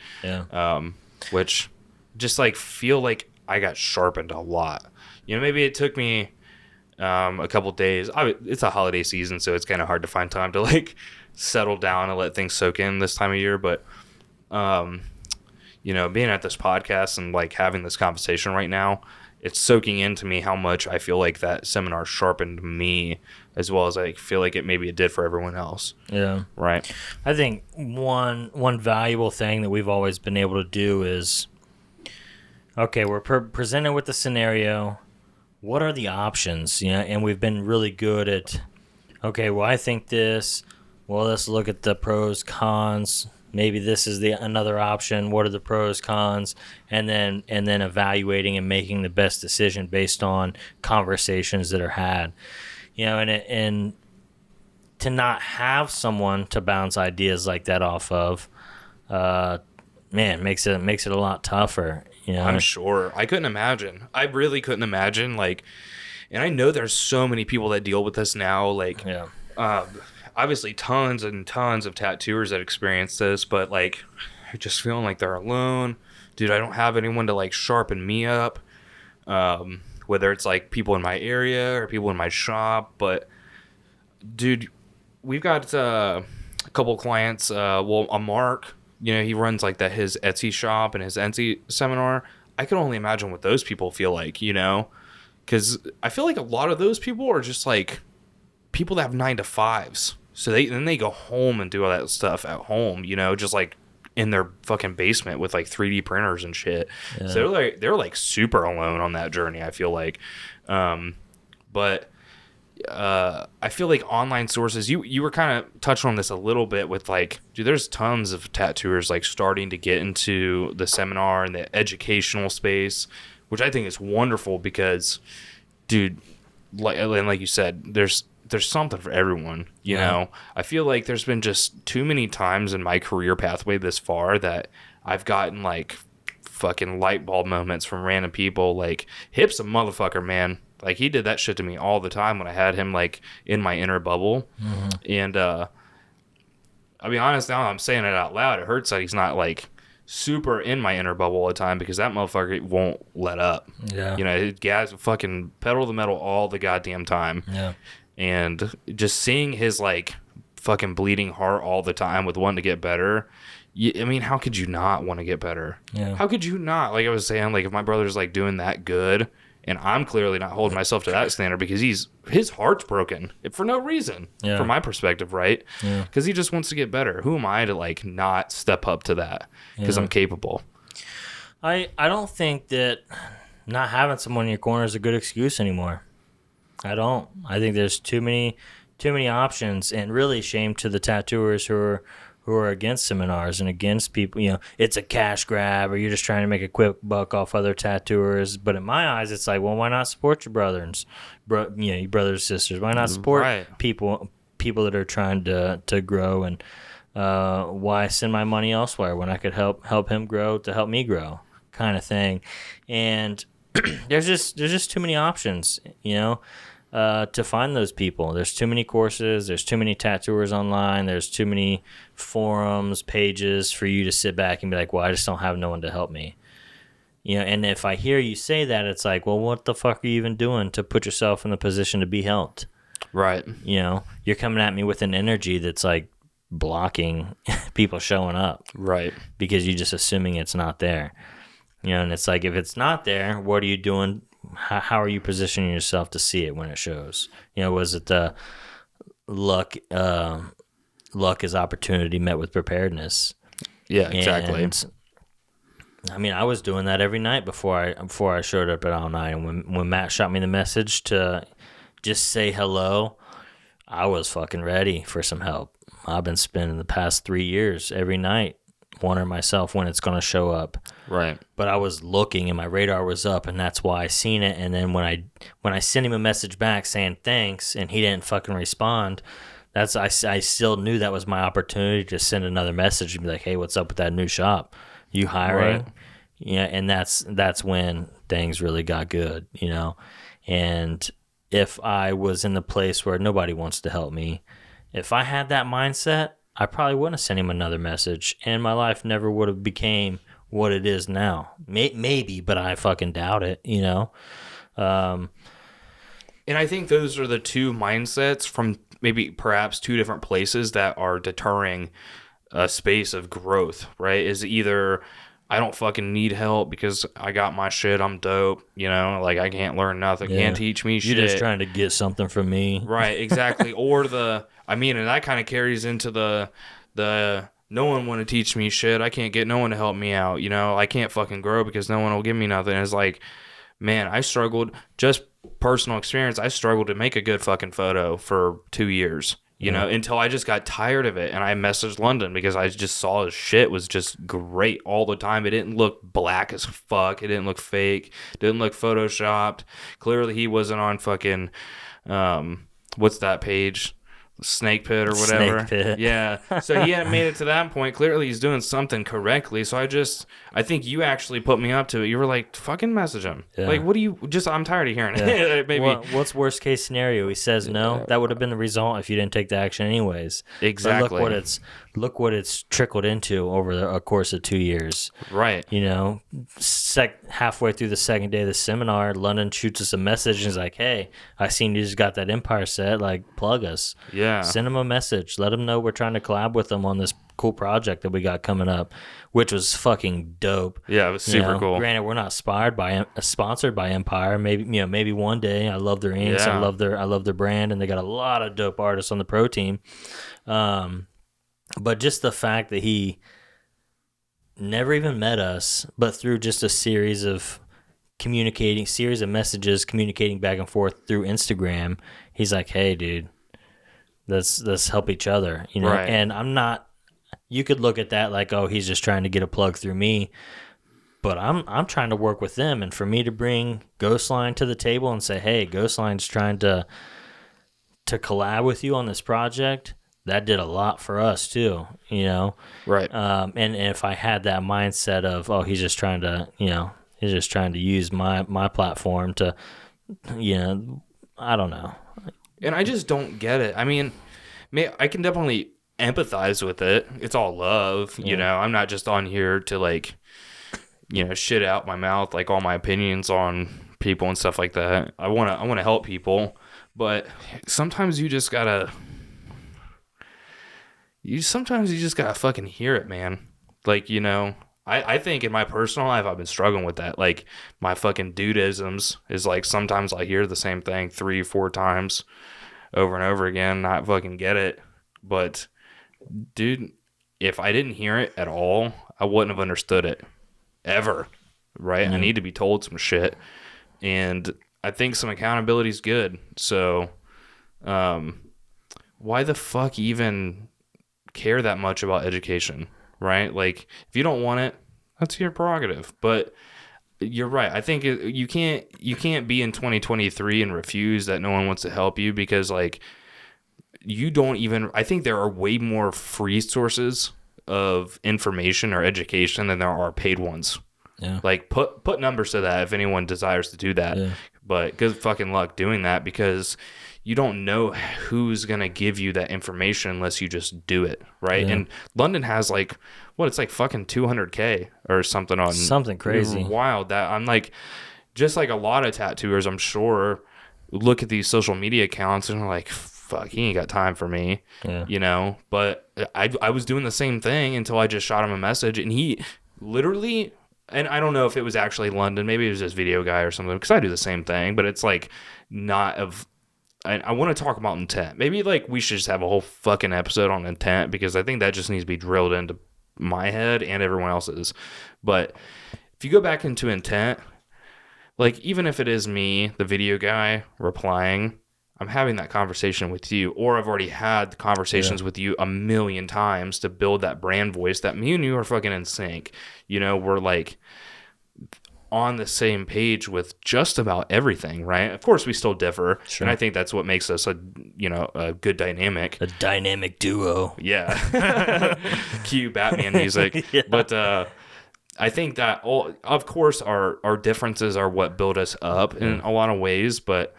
Speaker 2: which just like feel like I got sharpened a lot. Maybe it took me a couple days. It's a holiday season, so it's kind of hard to find time to like settle down and let things soak in this time of year. But being at this podcast and like having this conversation right now, it's soaking into me how much I feel like that seminar sharpened me, as well as I feel like it did for everyone else. Yeah. Right.
Speaker 1: I think one valuable thing that we've always been able to do is, okay, we're presented with the scenario. What are the options? And we've been really good at, okay, well, I think this. Well, let's look at the pros, cons. Maybe this is another option. What are the pros, cons? And then evaluating and making the best decision based on conversations that are had. And to not have someone to bounce ideas like that off of, makes it a lot tougher.
Speaker 2: I'm sure. I couldn't imagine. I really couldn't imagine. Like, and I know there's so many people that deal with this now. Like, obviously tons and tons of tattooers that experience this, but like just feeling like they're alone. Dude, I don't have anyone to like sharpen me up, whether it's like people in my area or people in my shop. But dude, we've got a couple clients, a Mark, he runs like his Etsy shop and his Etsy seminar. I can only imagine what those people feel like, because I feel like a lot of those people are just like people that have 9-to-5s. So then they go home and do all that stuff at home, just like in their fucking basement with like 3D printers and shit. Yeah. So they're like super alone on that journey, I feel like. But I feel like online sources, you were kind of touching on this a little bit with like, dude, there's tons of tattooers like starting to get into the seminar and the educational space, which I think is wonderful because, dude, like you said, there's something for everyone, you know. I feel like there's been just too many times in my career pathway this far that I've gotten like fucking light bulb moments from random people. Like, Hip's a motherfucker, man. Like, he did that shit to me all the time when I had him like in my inner bubble. And I'll be honest, now I'm saying it out loud, it hurts that he's not like super in my inner bubble all the time, because that motherfucker won't let up.
Speaker 1: Yeah.
Speaker 2: You know, guys fucking pedal the metal all the goddamn time.
Speaker 1: Yeah.
Speaker 2: And just seeing his like fucking bleeding heart all the time with wanting to get better. I mean, how could you not want to get better?
Speaker 1: Yeah.
Speaker 2: How could you not? Like I was saying, like if my brother's like doing that good, and I'm clearly not holding myself to that standard because his heart's broken for no reason, from my perspective, right? Because he just wants to get better. Who am I to like not step up to that? Because I'm capable.
Speaker 1: I don't think that not having someone in your corner is a good excuse anymore. I don't. I think there's too many options, and really shame to the tattooers who are against seminars and against people, you know, it's a cash grab or you're just trying to make a quick buck off other tattooers. But in my eyes, it's like, well, why not support your brothers, your brothers and sisters? Why not support people that are trying to grow? And why send my money elsewhere when I could help him grow to help me grow, kind of thing. And there's just too many options, you know. To find those people. There's too many courses, there's too many tattooers online, there's too many forums, pages for you to sit back and be like, well, I just don't have no one to help me. You know, and if I hear you say that, it's like, well, what the fuck are you even doing to put yourself in the position to be helped?
Speaker 2: Right.
Speaker 1: You know, you're coming at me with an energy that's like blocking people showing up.
Speaker 2: Right.
Speaker 1: Because you're just assuming it's not there. You know, and it's like, if it's not there, what are you doing? How are you positioning yourself to see it when it shows? You know, was it luck is opportunity met with preparedness?
Speaker 2: Yeah, exactly.
Speaker 1: And, I mean, I was doing that every night before I showed up at all night. And when Matt shot me the message to just say hello, I was fucking ready for some help. I've been spending the past 3 years every night wondering myself when it's going to show up.
Speaker 2: Right.
Speaker 1: But I was looking and my radar was up, and that's why I seen it. And then when I sent him a message back saying thanks and he didn't fucking respond, I still knew that was my opportunity to send another message and be like, hey, what's up with that new shop? You hiring?
Speaker 2: Right.
Speaker 1: Yeah, and that's when things really got good, you know. And if I was in the place where nobody wants to help me, if I had that mindset, I probably wouldn't have sent him another message, and my life never would have became what it is now. Maybe, but I fucking doubt it, you know?
Speaker 2: And I think those are the two mindsets from maybe perhaps two different places that are deterring a space of growth, right? Is either I don't fucking need help because I got my shit, I'm dope, you know? Like, I can't learn nothing, can't teach me shit.
Speaker 1: You're just trying to get something from me.
Speaker 2: Right, exactly. Or and that kind of carries into the no one want to teach me shit. I can't get no one to help me out. You know, I can't fucking grow because no one will give me nothing. It's like, man, I struggled, just personal experience. I struggled to make a good fucking photo for 2 years, you know, until I just got tired of it. And I messaged London because I just saw his shit was just great all the time. It didn't look black as fuck. It didn't look fake. It didn't look photoshopped. Clearly he wasn't on fucking, what's that page? Snake Pit or whatever.
Speaker 1: Snake Pit.
Speaker 2: Yeah. So he hadn't made it to that point. Clearly he's doing something correctly. So I think you actually put me up to it. You were like, fucking message him. Yeah. Like, what do you, I'm tired of hearing it. Maybe.
Speaker 1: What's worst case scenario? He says no. That would have been the result if you didn't take the action anyways.
Speaker 2: Exactly.
Speaker 1: But look what it's trickled into over a course of 2 years.
Speaker 2: Right.
Speaker 1: You know, halfway through the second day of the seminar, London shoots us a message and is like, hey, I seen you just got that Empire set. Like, plug us.
Speaker 2: Yeah.
Speaker 1: Send them a message. Let them know we're trying to collab with them on this cool project that we got coming up, which was fucking dope.
Speaker 2: Yeah, it was super cool.
Speaker 1: Granted, we're not sponsored by Empire. Maybe one day. I love their inks.
Speaker 2: Yeah.
Speaker 1: I love their brand, and they got a lot of dope artists on the pro team. But just the fact that he never even met us, but through just a series of messages communicating back and forth through Instagram, he's like, hey, dude, let's help each other, you know.
Speaker 2: Right.
Speaker 1: And I'm not. You could look at that like, oh, he's just trying to get a plug through me, but I'm trying to work with them, and for me to bring Ghostline to the table and say, hey, Ghostline's trying to collab with you on this project, that did a lot for us too, you know.
Speaker 2: Right.
Speaker 1: And if I had that mindset of, oh, he's just trying to use my platform to, you know, I don't know.
Speaker 2: And I just don't get it. I mean, I can definitely empathize with it. It's all love, you know. I'm not just on here to like, you know, shit out my mouth like all my opinions on people and stuff like that. I want to help people, but sometimes you just gotta fucking hear it, man. Like, you know, I think in my personal life I've been struggling with that. Like my fucking dudeisms is like sometimes I hear the same thing 3-4 times over and over again, not fucking get it. But dude, if I didn't hear it at all, I wouldn't have understood it ever. Right? I need to be told some shit. And I think some accountability is good. So why the fuck even care that much about education? Right? Like, if you don't want it, that's your prerogative. But you're right. I think you can't be in 2023 and refuse that no one wants to help you, because like you don't even. I think there are way more free sources of information or education than there are paid ones. Yeah. Like put numbers to that if anyone desires to do that. Yeah. But good fucking luck doing that, because you don't know who's going to give you that information unless you just do it, right? Yeah. And London has like, it's like fucking 200K or something on.
Speaker 1: Something crazy.
Speaker 2: Wild. That I'm like, just like a lot of tattooers, I'm sure, look at these social media accounts and are like, fuck, he ain't got time for me, you know? But I was doing the same thing until I just shot him a message, and he literally... And I don't know if it was actually London. Maybe it was just Video Guy or something, because I do the same thing. But it's like not of... I want to talk about intent. Maybe like we should just have a whole fucking episode on intent, because I think that just needs to be drilled into my head and everyone else's. But if you go back into intent, like even if it is me, the video guy, replying, I'm having that conversation with you, or I've already had conversations with you a million times to build that brand voice that me and you are fucking in sync. You know, we're like on the same page with just about everything, right? Of course, we still differ. Sure. And I think that's what makes us a good dynamic.
Speaker 1: A dynamic duo.
Speaker 2: Yeah. Cue Batman music. Yeah. But I think that, of course, our differences are what build us up in a lot of ways, but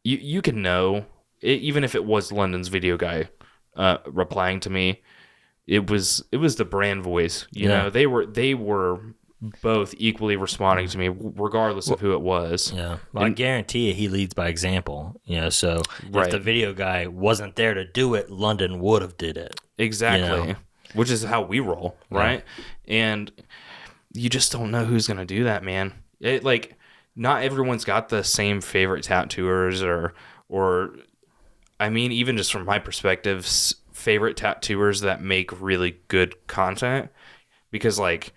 Speaker 2: you can know, even if it was London's video guy replying to me, it was the brand voice. You know, they were both equally responding to me, regardless of who it was. Yeah,
Speaker 1: well, I guarantee you, he leads by example. You know, so if the video guy wasn't there to do it, London would have did it.
Speaker 2: Exactly,
Speaker 1: you know?
Speaker 2: Which is how we roll, right? Yeah. And you just don't know who's gonna do that, man. It like. Not everyone's got the same favorite tattooers or I mean, even just from my perspective, favorite tattooers that make really good content. Because like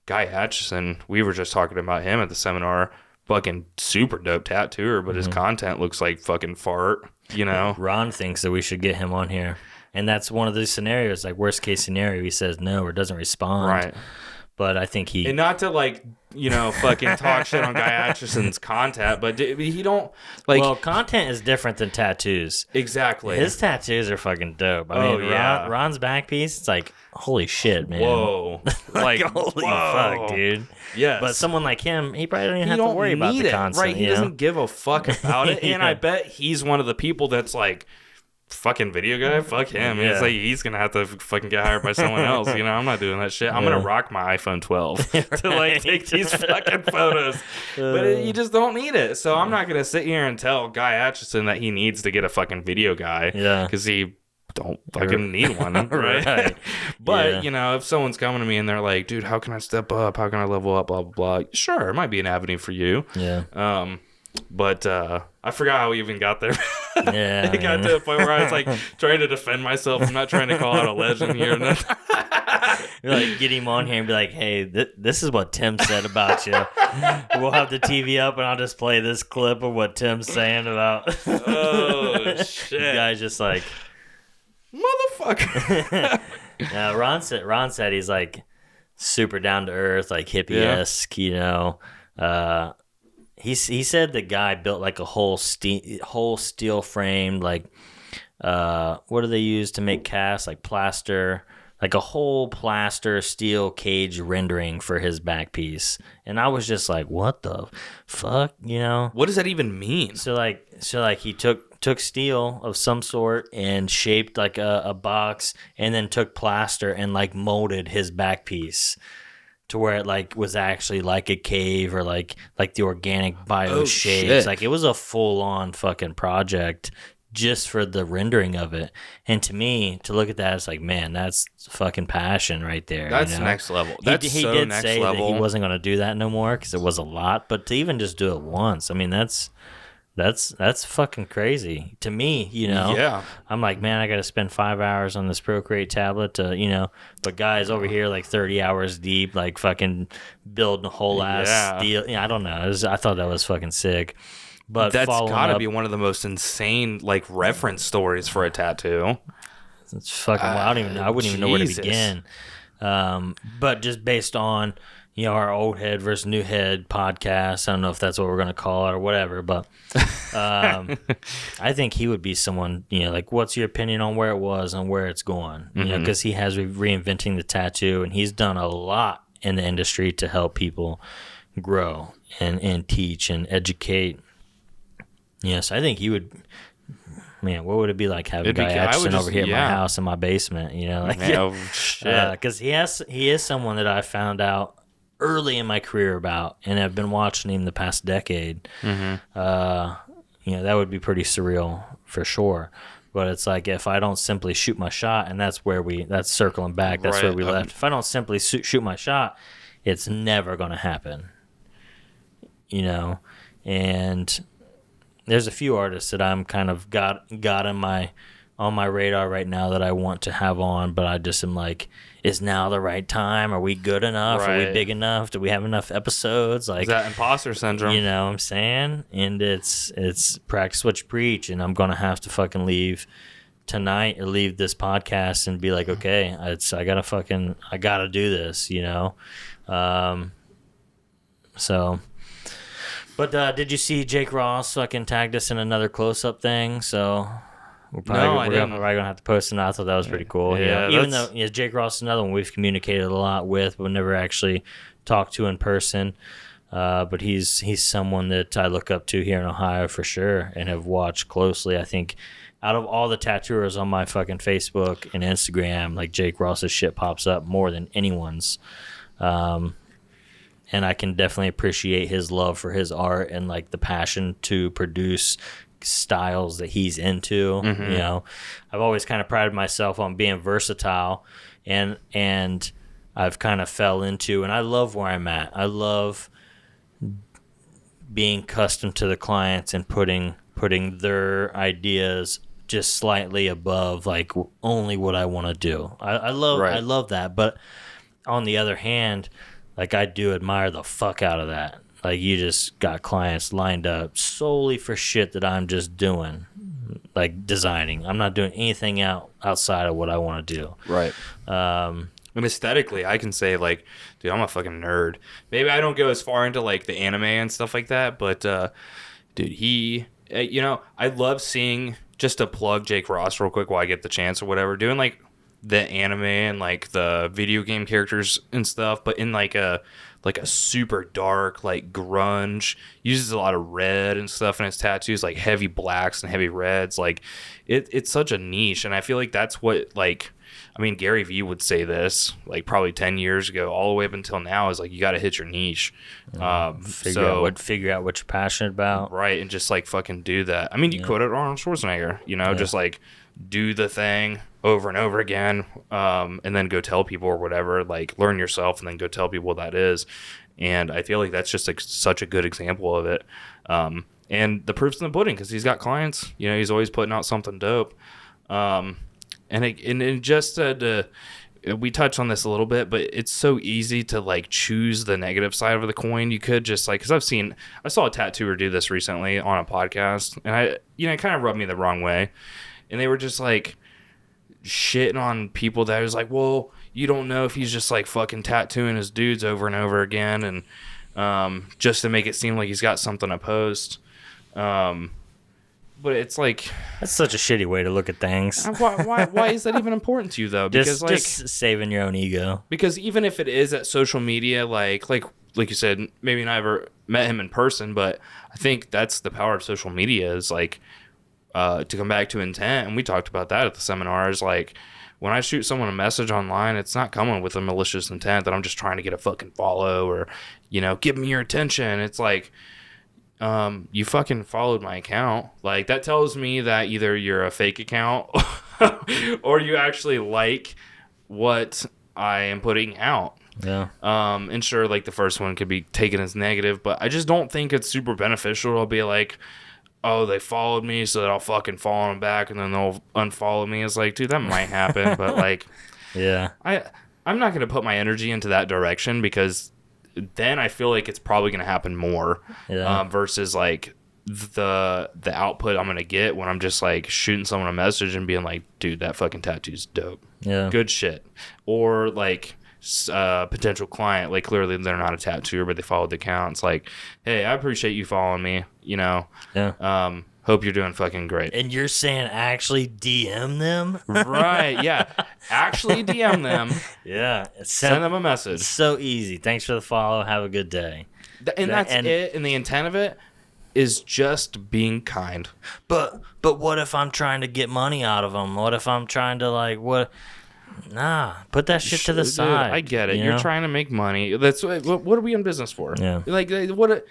Speaker 2: Guy Atchison, we were just talking about him at the seminar, fucking super dope tattooer, but his content looks like fucking fart, you know?
Speaker 1: Ron thinks that we should get him on here. And that's one of those scenarios, like worst case scenario, he says no or doesn't respond. Right. But I think he...
Speaker 2: And not to like... You know, fucking talk shit on Guy Atchison's content, but he don't like.
Speaker 1: Well, content is different than tattoos.
Speaker 2: Exactly.
Speaker 1: His tattoos are fucking dope. I mean, Ron's back piece, it's like, holy shit, man.
Speaker 2: Whoa.
Speaker 1: Like, holy fuck, dude.
Speaker 2: Yes.
Speaker 1: But someone like him, he probably don't even have to worry about the content.
Speaker 2: Right? He doesn't give a fuck about it. And I bet he's one of the people that's like, fucking video guy, fuck him. Yeah. It's like he's gonna have to fucking get hired by someone else. You know, I'm not doing that shit. I'm gonna rock my iPhone 12 to like take these fucking photos, but you just don't need it. So I'm not gonna sit here and tell Guy Atchison that he needs to get a fucking video guy, because he don't fucking need one, right? But you know, if someone's coming to me and they're like, dude, how can I step up? How can I level up? Blah blah blah. Sure, it might be an avenue for you. Yeah. But I forgot how we even got there.
Speaker 1: Yeah,
Speaker 2: it got to a point where I was like trying to defend myself. I'm not trying to call out a legend here.
Speaker 1: You're like, get him on here and be like, hey, this is what Tim said about you. We'll have the TV up and I'll just play this clip of what Tim's saying about.
Speaker 2: Oh, shit.
Speaker 1: The guy's just like,
Speaker 2: motherfucker.
Speaker 1: Now, Ron said he's like super down to earth, like hippie-esque, you know. He said the guy built like a whole steel framed, like what do they use to make casts, like plaster, like a whole plaster steel cage rendering for his back piece. And I was just like, what the fuck, you know?
Speaker 2: What does that even mean?
Speaker 1: So like he took took steel of some sort and shaped like a box, and then took plaster and like molded his back piece to where it like was actually like a cave, or like the organic bio shapes.
Speaker 2: Shit.
Speaker 1: Like it was a full on fucking project just for the rendering of it. And to me, to look at that, it's like, man, that's fucking passion right there.
Speaker 2: That's next level. That's
Speaker 1: He
Speaker 2: so
Speaker 1: did
Speaker 2: next
Speaker 1: say
Speaker 2: level.
Speaker 1: that he wasn't going to do that no more because it was a lot, but to even just do it once, I mean, that's fucking crazy to me,
Speaker 2: Yeah.
Speaker 1: I'm like, man, I got to spend 5 hours on this Procreate tablet to, but guys over here like 30 hours deep, like fucking building a whole ass steel. I don't know. I thought that was fucking sick. But
Speaker 2: That's gotta
Speaker 1: up,
Speaker 2: be one of the most insane like reference stories for a tattoo.
Speaker 1: It's fucking wild. I wouldn't even know where to
Speaker 2: Jesus.
Speaker 1: begin. But just based on, our old head versus new head podcast, I don't know if that's what we're going to call it or whatever, but I think he would be someone, like, what's your opinion on where it was and where it's going? Because he has reinventing the tattoo, and he's done a lot in the industry to help people grow and teach and educate. Yes, I think he would. Man, what would it be like having a guy Atchison over here at my house in my basement? Because he is someone that I found out early in my career about, and I've been watching him the past decade. That would be pretty surreal for sure. But it's like, if I don't simply shoot my shot, and that's circling back. That's where we left. If I don't simply shoot my shot, it's never going to happen. And there's a few artists that I'm kind of got on my radar right now that I want to have on, but I just am like, is now the right time? Are we good enough? Are we big enough? Do we have enough episodes? Like,
Speaker 2: is that imposter syndrome?
Speaker 1: You know what I'm saying? And it's practice what you preach, and I'm gonna have to fucking leave tonight or leave this podcast and be like, okay, I gotta do this, so. But did you see Jake Ross fucking tagged us in another close-up thing? So we're probably gonna have to post it. I thought that was pretty cool.
Speaker 2: Yeah,
Speaker 1: even though Jake Ross is another one we've communicated a lot with, but never actually talked to in person. But he's someone that I look up to here in Ohio for sure, and have watched closely. I think out of all the tattooers on my fucking Facebook and Instagram, like, Jake Ross's shit pops up more than anyone's. And I can definitely appreciate his love for his art and like the passion to produce styles that he's into. I've always kind of prided myself on being versatile, and I've kind of fell into, and I love where I'm at. I love being custom to the clients and putting their ideas just slightly above like only what I want to do. I love that, but on the other hand, like, I do admire the fuck out of that. Like, you just got clients lined up solely for shit that I'm just doing, like designing. I'm not doing anything outside of what I want to do.
Speaker 2: Right. And aesthetically, I can say, like, dude, I'm a fucking nerd. Maybe I don't go as far into like the anime and stuff like that, but dude, I love seeing, just to plug Jake Ross real quick while I get the chance or whatever, doing like the anime and like the video game characters and stuff, but in like a super dark, like grunge, uses a lot of red and stuff in his tattoos, like heavy blacks and heavy reds. Like it's such a niche, and I feel like that's what, like, I mean, Gary Vee would say this like probably 10 years ago, all the way up until now, is like, you got to hit your niche.
Speaker 1: Figure out what you're passionate about.
Speaker 2: Right. And just like fucking do that. I mean, you quoted Arnold Schwarzenegger, just like do the thing over and over again, and then go tell people or whatever, like learn yourself and then go tell people what that is. And I feel like that's just like such a good example of it. And the proof's in the pudding, because he's got clients, he's always putting out something dope. And just we touched on this a little bit, but it's so easy to like choose the negative side of the coin. You could just like, because I saw a tattooer do this recently on a podcast, and it kind of rubbed me the wrong way. And they were just like shitting on people that was like, well, you don't know if he's just like fucking tattooing his dudes over and over again, and just to make it seem like he's got something to post. But it's like,
Speaker 1: that's such a shitty way to look at things.
Speaker 2: Why is that even important to you though? Because
Speaker 1: just saving your own ego.
Speaker 2: Because even if it is at social media, like you said, maybe I never met him in person, but I think that's the power of social media, is like, to come back to intent, and we talked about that at the seminar, is like, when I shoot someone a message online, it's not coming with a malicious intent that I'm just trying to get a fucking follow or, give me your attention. It's like, you fucking followed my account. Like, that tells me that either you're a fake account or you actually like what I am putting out.
Speaker 1: Yeah.
Speaker 2: And sure, like, the first one could be taken as negative, but I just don't think it's super beneficial to be like, oh, they followed me, so that I'll fucking follow them back, and then they'll unfollow me. It's like, dude, that might happen, but like,
Speaker 1: yeah,
Speaker 2: I'm not gonna put my energy into that direction, because then I feel like it's probably gonna happen more, versus like the output I'm gonna get when I'm just like shooting someone a message and being like, dude, that fucking tattoo's dope, good shit, or like, potential client, like, clearly they're not a tattooer, but they followed the account. It's like, hey, I appreciate you following me, hope you're doing fucking great.
Speaker 1: And you're saying actually DM them?
Speaker 2: Right, yeah, actually DM them.
Speaker 1: Yeah,
Speaker 2: send them a message.
Speaker 1: It's so easy. Thanks for the follow, have a good day.
Speaker 2: And that's it. And the intent of it is just being kind.
Speaker 1: But what if I'm trying to get money out of them? What if I'm trying to, like, what? Nah, put that shit to the side.
Speaker 2: I get it. You're trying to make money. That's what are we in business for?
Speaker 1: Yeah.
Speaker 2: Like, what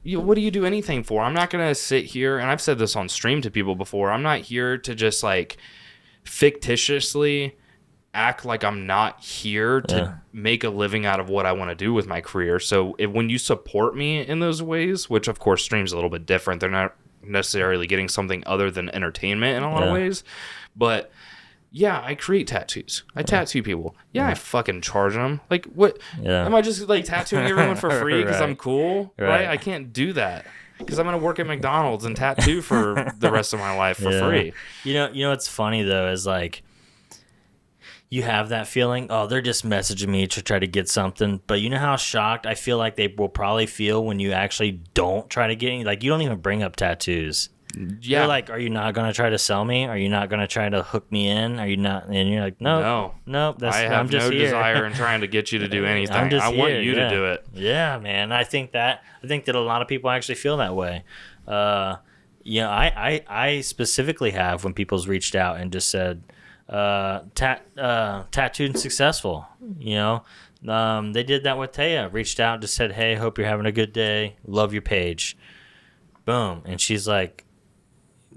Speaker 2: do you do anything for? I'm not gonna sit here, and I've said this on stream to people before. I'm not here to just like fictitiously act like I'm not here to make a living out of what I want to do with my career. So when you support me in those ways, which of course stream's a little bit different, they're not necessarily getting something other than entertainment in a lot of ways, but yeah, I create tattoos. I tattoo people. Yeah, I fucking charge them. Like, what? Yeah. Am I just like tattooing everyone for free because I'm cool? Right. I can't do that because I'm gonna work at McDonald's and tattoo for the rest of my life for free.
Speaker 1: You know what's funny though is like, you have that feeling, oh, they're just messaging me to try to get something. But you know how shocked I feel like they will probably feel when you actually don't try to get any, like, you don't even bring up tattoos. Yeah. You're like, are you not going to try to sell me? Are you not going to try to hook me in? Are you not? And you're like, no. I have I'm just
Speaker 2: no
Speaker 1: here.
Speaker 2: desire in trying to get you to do anything. I want you to do it.
Speaker 1: Yeah, man. I think that a lot of people actually feel that way. I specifically have when people's reached out and just said, tattooed and successful. They did that with Taya. Reached out, just said, hey, hope you're having a good day. Love your page. Boom. And she's like,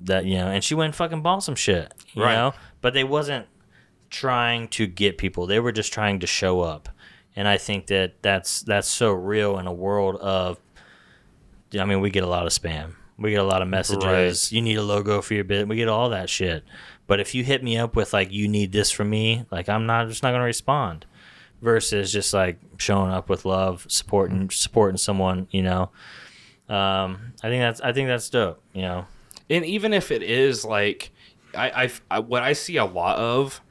Speaker 1: and she went and fucking bought some shit, you know? But they wasn't trying to get people. They were just trying to show up. And I think that's so real in a world of, we get a lot of spam. We get a lot of messages. Right. You need a logo for your bit. We get all that shit. But if you hit me up with, like, you need this from me, like, I'm just not going to respond. Versus just, like, showing up with love, supporting someone, I think that's dope,
Speaker 2: And even if it is like, I what I see a lot of,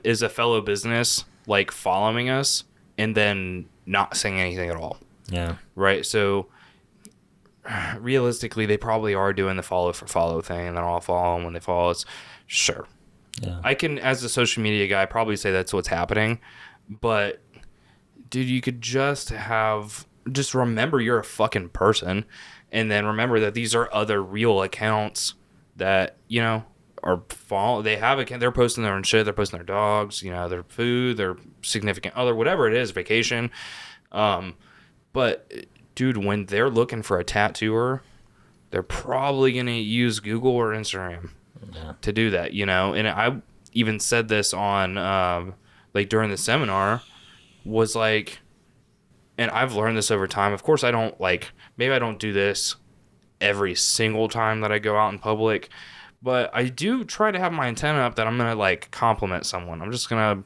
Speaker 2: is a fellow business like following us and then not saying anything at all.
Speaker 1: Yeah.
Speaker 2: Right. So realistically, they probably are doing the follow for follow thing, and then I'll follow them when they follow us. Sure. Yeah. I can, as a social media guy, probably say that's what's happening, but dude, you could just remember you're a fucking person, and then remember that these are other real accounts that, they're posting their own shit, they're posting their dogs, their food, their significant other, whatever it is, vacation. But dude, when they're looking for a tattooer, they're probably going to use Google or Instagram to do that, And I even said this on, during the seminar, was like, and I've learned this over time. Of course, maybe I don't do this every single time that I go out in public, but I do try to have my antenna up that I'm going to, compliment someone. I'm going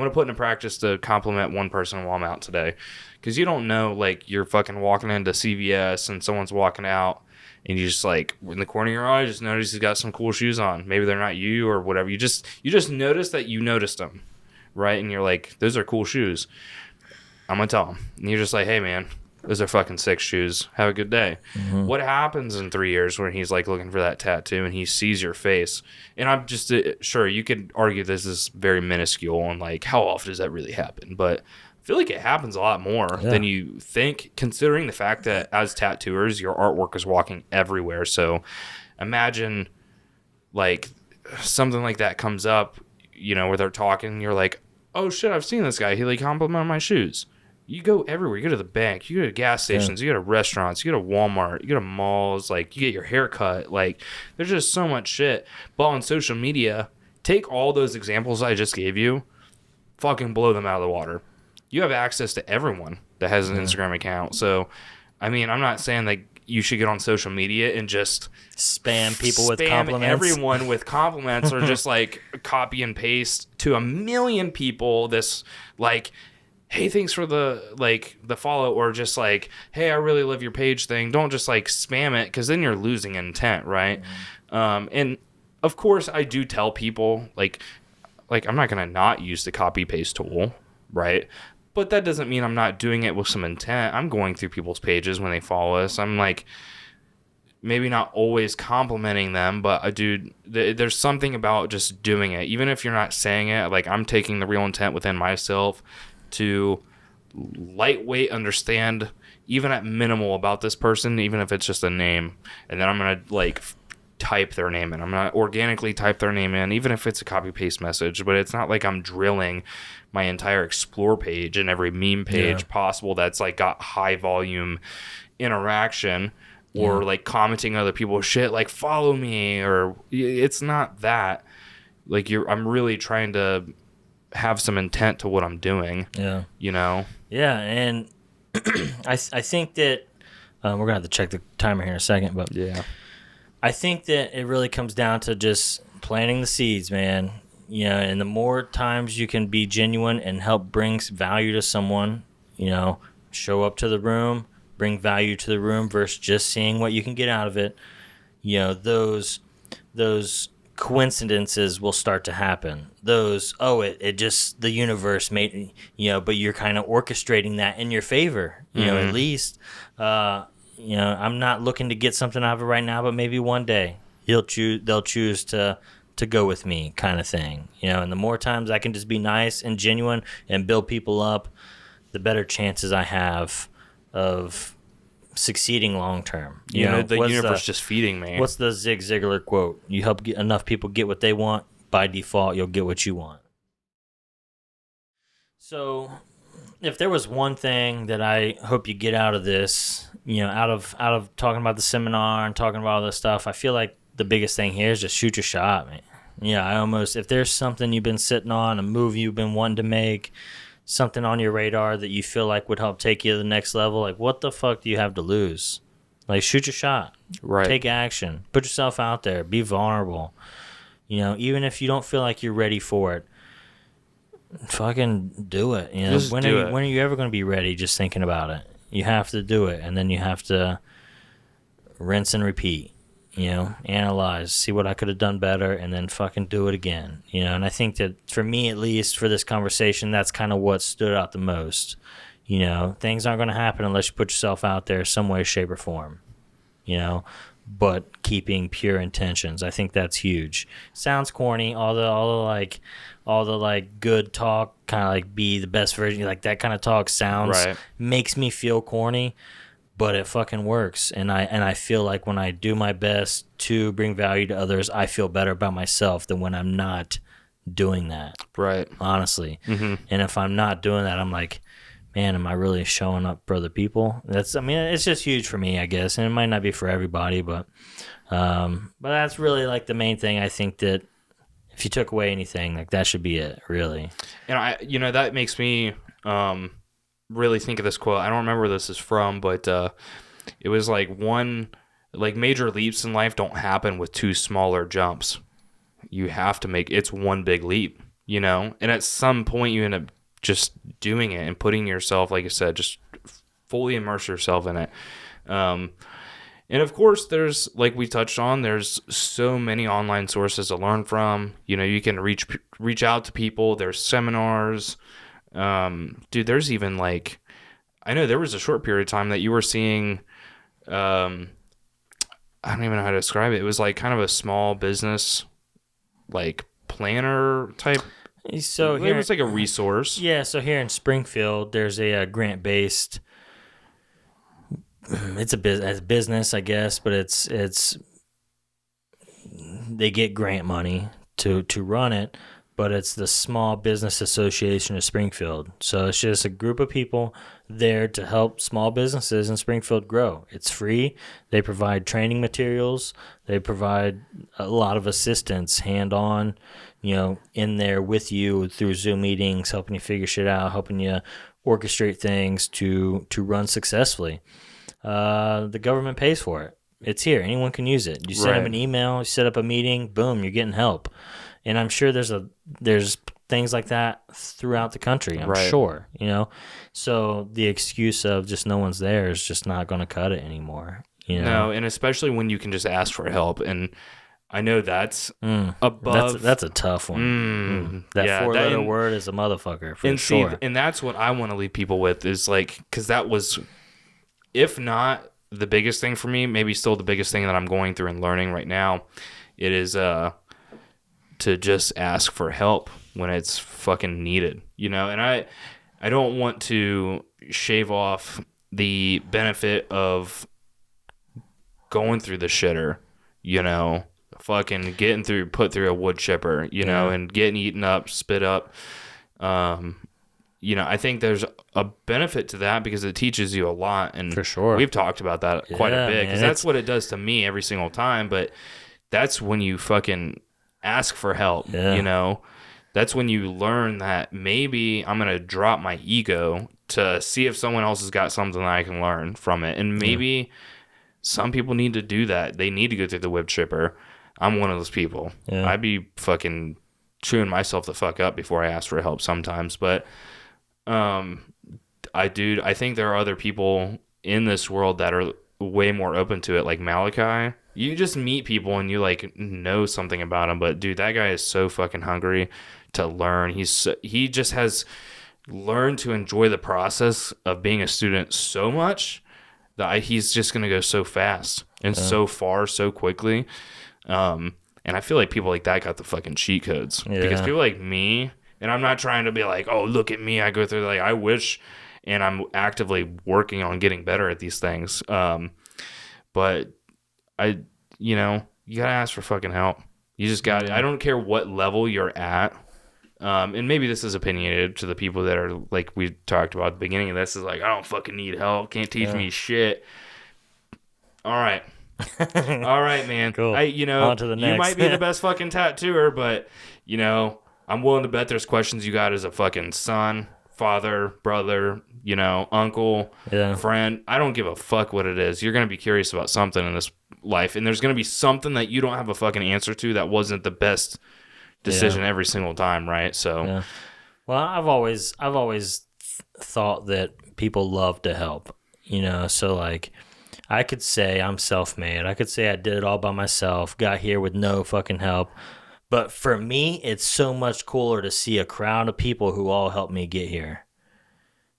Speaker 2: to put into practice to compliment one person while I'm out today. Because you don't know, you're fucking walking into CVS and someone's walking out, and you just, in the corner of your eye, just notice he's got some cool shoes on. Maybe they're not you or whatever. You just notice that you noticed them, right? And you're like, those are cool shoes. I'm going to tell him. And you're just like, hey, man, those are fucking sick shoes. Have a good day. Mm-hmm. What happens in 3 years when he's, looking for that tattoo and he sees your face? And I'm just, sure, you could argue this is very minuscule and, how often does that really happen? But I feel like it happens a lot more than you think, considering the fact that as tattooers, your artwork is walking everywhere. So imagine like something like that comes up, you know, where they're talking and you're like, oh shit, I've seen this guy. He like complimented my shoes. You go everywhere. You go to the bank. You go to gas stations. You go to restaurants. You go to Walmart. You go to malls. Like, you get your hair cut. Like, there's just so much shit. But on social media, take all those examples I just gave you, fucking blow them out of the water. You have access to everyone that has an Instagram account. So, I mean, I'm not saying that you should get on social media and just
Speaker 1: spam people with compliments.
Speaker 2: Everyone with compliments, or just like copy and paste to a million people this like, hey, thanks for the follow, or just like, hey, I really love your page thing. Don't just like spam it, because then you're losing intent, right? And of course, I do tell people like I'm not gonna not use the copy paste tool, right? But that doesn't mean I'm not doing it with some intent. I'm going through people's pages when they follow us. I'm like, maybe not always complimenting them, but there's something about just doing it. Even if you're not saying it, like, I'm taking the real intent within myself to lightweight understand, even at minimal, about this person, even if it's just a name. And then I'm going to like type their name in. I'm going to organically type their name in, even if it's a copy paste message, but it's not like I'm drilling my entire explore page and every meme page possible that's like got high volume interaction, or like commenting other people's shit, like follow me, or it's not that. Like, I'm really trying to have some intent to what I'm doing. Yeah. You know?
Speaker 1: Yeah. And I think that we're going to have to check the timer here in a second, but
Speaker 2: yeah,
Speaker 1: I think that it really comes down to just planting the seeds, man. You know, and the more times you can be genuine and help bring value to someone, you know, show up to the room, bring value to the room versus just seeing what you can get out of it, you know, those coincidences will start to happen. It just, the universe made, you know, but you're kind of orchestrating that in your favor, you know, at least. You know, I'm not looking to get something out of it right now, but maybe one day they'll choose to go with me, kind of thing, you know. And the more times I can just be nice and genuine and build people up, the better chances I have of succeeding long term.
Speaker 2: You know, the universe just feeding me.
Speaker 1: What's the Zig Ziglar quote? You help enough people get what they want, by default you'll get what you want. So if there was one thing that I hope you get out of this, you know, out of talking about the seminar and talking about all this stuff, I feel like the biggest thing here is just shoot your shot, man. Yeah, if there's something you've been sitting on, a move you've been wanting to make, something on your radar that you feel like would help take you to the next level, like, what the fuck do you have to lose? Like, shoot your shot.
Speaker 2: Right.
Speaker 1: Take action. Put yourself out there. Be vulnerable. You know, even if you don't feel like you're ready for it, fucking do it. You know, when are you ever going to be ready just thinking about it? You have to do it, and then you have to rinse and repeat. You know, analyze, see what I could have done better, and then fucking do it again. You know, and I think that for me, at least for this conversation, that's kind of what stood out the most. You know, things aren't going to happen unless you put yourself out there some way, shape, or form. You know, but keeping pure intentions, I think that's huge. Sounds corny, all the good talk, kind of like be the best version, like that kind of talk sounds makes me feel corny. But it fucking works, and I feel like when I do my best to bring value to others, I feel better about myself than when I'm not doing that.
Speaker 2: Right.
Speaker 1: Honestly. Mm-hmm. And if I'm not doing that, I'm like, man, am I really showing up for other people? It's just huge for me, I guess, and it might not be for everybody, but that's really like the main thing. I think that if you took away anything, like that should be it, really.
Speaker 2: And that makes me really think of this quote. I don't remember where this is from, but it was like major leaps in life don't happen with two smaller jumps. You have to it's one big leap, you know? And at some point you end up just doing it and putting yourself, like I said, just fully immerse yourself in it. And of course, there's, like we touched on, there's so many online sources to learn from. You know, you can reach out to people. There's seminars. Dude, there's even like, I know there was a short period of time that you were seeing, I don't even know how to describe it. It was like kind of a small business, like planner type.
Speaker 1: So
Speaker 2: it was like a resource.
Speaker 1: Yeah. So here in Springfield, there's a grant-based, it's a business, I guess, but it's they get grant money to run it, but it's the Small Business Association of Springfield. So it's just a group of people there to help small businesses in Springfield grow. It's free. They provide training materials. They provide a lot of assistance, hand-on, in there with you through Zoom meetings, helping you figure shit out, helping you orchestrate things to run successfully. The government pays for it. It's here. Anyone can use it. You send them an email, you set up a meeting, boom, you're getting help. And I'm sure there's things like that throughout the country. I'm sure, So the excuse of just no one's there is just not going to cut it anymore.
Speaker 2: No, and especially when you can just ask for help. And I know that's above.
Speaker 1: That's a tough one. That four-letter word is a motherfucker for sure.
Speaker 2: And that's what I want to leave people with is like, because that was, if not the biggest thing for me, maybe still the biggest thing that I'm going through and learning right now. It is to just ask for help when it's fucking needed, and I don't want to shave off the benefit of going through the shitter, fucking getting put through a wood chipper, and getting eaten up, spit up. I think there's a benefit to that because it teaches you a lot. And
Speaker 1: for sure,
Speaker 2: we've talked about that quite a bit because that's what it does to me every single time. But that's when you fucking ask for help, That's when you learn that maybe I'm going to drop my ego to see if someone else has got something that I can learn from it. And maybe some people need to do that. They need to go through the wood chipper. I'm one of those people. Yeah. I'd be fucking chewing myself the fuck up before I ask for help sometimes. But I think there are other people in this world that are way more open to it, like Malachi. You just meet people and you like know something about him, but dude, that guy is so fucking hungry to learn. He just has learned to enjoy the process of being a student so much that he's just gonna go so fast and so far so quickly. And I feel like people like that got the fucking cheat codes because people like me, and I'm not trying to be like, oh, look at me, I go through I wish, and I'm actively working on getting better at these things. But you gotta ask for fucking help. You just got I don't care what level you're at. And maybe this is opinionated to the people that are like we talked about at the beginning of this is like, I don't fucking need help. Can't teach me shit. All right. All right, man.
Speaker 1: Cool. On to the next.
Speaker 2: You might be the best fucking tattooer, but I'm willing to bet there's questions you got as a fucking son, father, brother, uncle, friend. I don't give a fuck what it is. You're going to be curious about something in this life, and there's going to be something that you don't have a fucking answer to that wasn't the best decision every single time, right? So,
Speaker 1: well, I've always thought that people love to help, so like I could say I'm self-made. I could say I did it all by myself, got here with no fucking help. But for me, it's so much cooler to see a crowd of people who all helped me get here,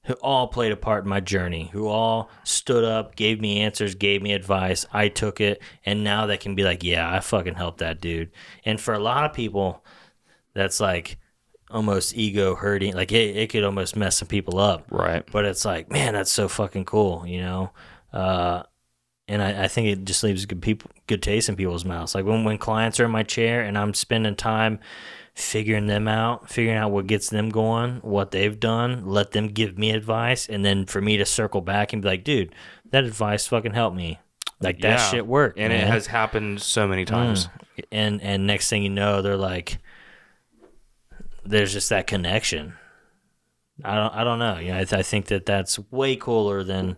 Speaker 1: who all played a part in my journey, who all stood up, gave me answers, gave me advice. I took it, and now they can be like, yeah, I fucking helped that dude. And for a lot of people, that's like almost ego hurting. Like it could almost mess some people up.
Speaker 2: Right.
Speaker 1: But it's like, man, that's so fucking cool, And I think it just leaves good taste in people's mouths. Like when clients are in my chair and I'm spending time figuring out what gets them going, what they've done, let them give me advice, and then for me to circle back and be like, dude, that advice fucking helped me. Like that shit worked.
Speaker 2: And
Speaker 1: man.
Speaker 2: It has happened so many times.
Speaker 1: And next thing you know, they're like, there's just that connection. I don't know. I think that's way cooler than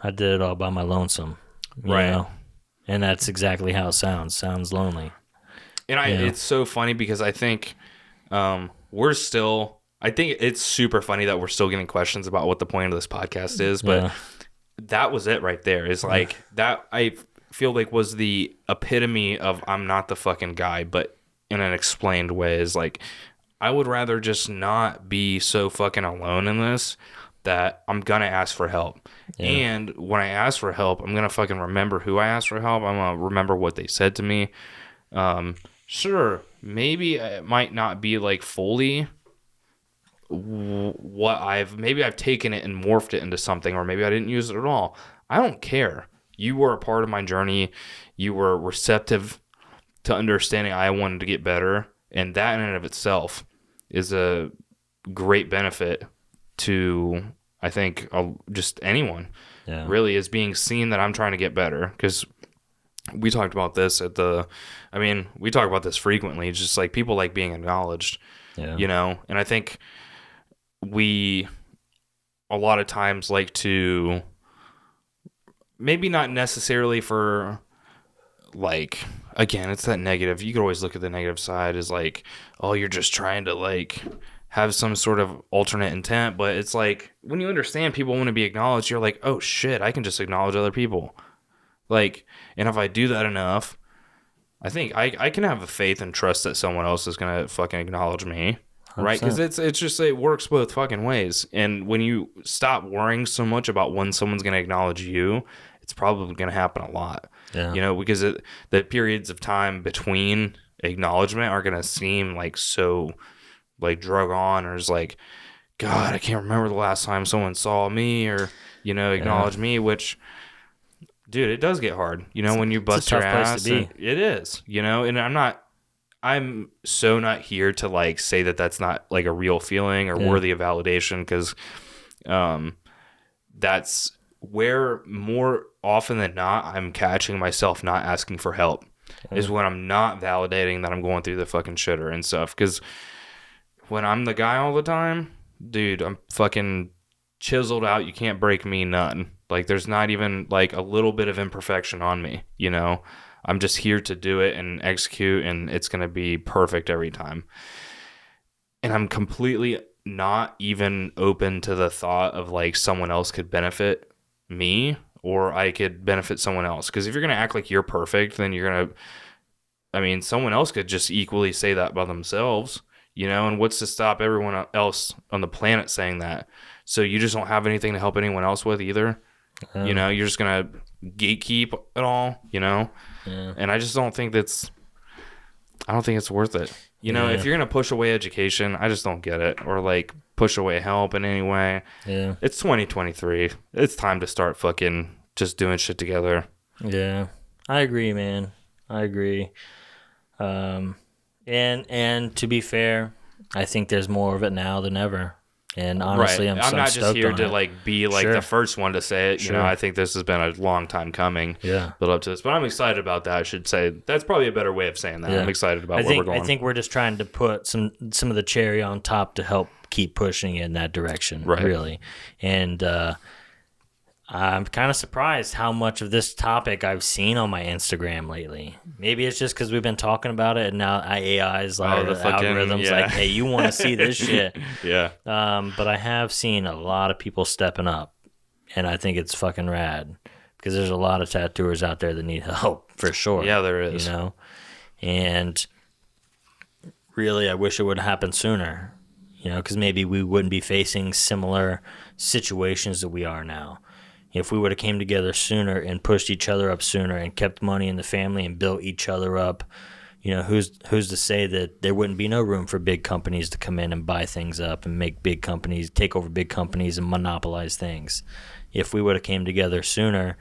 Speaker 1: I did it all by my lonesome. Right. And that's exactly how it sounds. Sounds lonely.
Speaker 2: And it's so funny because I think I think it's super funny that we're still getting questions about what the point of this podcast is, but that was it right there. Is like that I feel like was the epitome of I'm not the fucking guy, but in an explained way is like I would rather just not be so fucking alone in this that I'm going to ask for help. Yeah. And when I ask for help, I'm going to fucking remember who I asked for help. I'm going to remember what they said to me. Sure, maybe it might not be like fully maybe I've taken it and morphed it into something, or maybe I didn't use it at all. I don't care. You were a part of my journey. You were receptive to understanding I wanted to get better. And that in and of itself is a great benefit to, I think, just anyone.
Speaker 1: Yeah.
Speaker 2: Really, is being seen that I'm trying to get better. Because we talked about this we talk about this frequently. It's just like people like being acknowledged,
Speaker 1: Yeah.
Speaker 2: And I think we a lot of times like to, maybe not necessarily for, like, again, it's that negative. You could always look at the negative side as like, oh, you're just trying to like have some sort of alternate intent. But it's like, when you understand people want to be acknowledged, you're like, oh shit, I can just acknowledge other people. Like, and if I do that enough, I think I can have a faith and trust that someone else is going to fucking acknowledge me. 100%. Right? Because it's just, it works both fucking ways. And when you stop worrying so much about when someone's going to acknowledge you, it's probably going to happen a lot.
Speaker 1: Yeah.
Speaker 2: Because the periods of time between acknowledgement are going to seem like so like drug on, or is like, God, I can't remember the last time someone saw me or, acknowledged me, which, dude, it does get hard, when you bust your ass. It is, and I'm so not here to like say that that's not like a real feeling or worthy of validation, because that's where more often than not I'm catching myself not asking for help, is when I'm not validating that I'm going through the fucking shitter and stuff. Because when I'm the guy all the time, dude, I'm fucking chiseled out. You can't break me nothing. Like, there's not even like a little bit of imperfection on me, I'm just here to do it and execute, and it's going to be perfect every time. And I'm completely not even open to the thought of like someone else could benefit me, or I could benefit someone else. Because if you're going to act like you're perfect, then you're going to, someone else could just equally say that by themselves, and what's to stop everyone else on the planet saying that? So you just don't have anything to help anyone else with either. You're just going to gatekeep it all, Yeah. And I just don't think it's worth it. If you're going to push away education, I just don't get it. Or like push away help in any way.
Speaker 1: Yeah.
Speaker 2: It's 2023. It's time to start fucking just doing shit together.
Speaker 1: Yeah. I agree, man. I agree. And to be fair, I think there's more of it now than ever. And honestly,
Speaker 2: right.
Speaker 1: I'm
Speaker 2: not just here to
Speaker 1: it.
Speaker 2: like be like the first one to say it.
Speaker 1: Sure.
Speaker 2: I think this has been a long time coming.
Speaker 1: Yeah.
Speaker 2: Build up to this, but I'm excited about that. I should say that's probably a better way of saying that. Yeah. I'm excited about where we're going.
Speaker 1: I think we're just trying to put some of the cherry on top to help keep pushing in that direction. Right. Really, and I'm kind of surprised how much of this topic I've seen on my Instagram lately. Maybe it's just because we've been talking about it, and now AI is like, the algorithm's like, hey, you want to see this shit.
Speaker 2: Yeah.
Speaker 1: But I have seen a lot of people stepping up, and I think it's fucking rad, because there's a lot of tattooers out there that need help, for sure.
Speaker 2: Yeah, there is.
Speaker 1: And really, I wish it would have happened sooner, because maybe we wouldn't be facing similar situations that we are now. If we would have came together sooner and pushed each other up sooner and kept money in the family and built each other up, who's to say that there wouldn't be no room for big companies to come in and buy things up and make big companies, take over big companies and monopolize things. If we would have came together sooner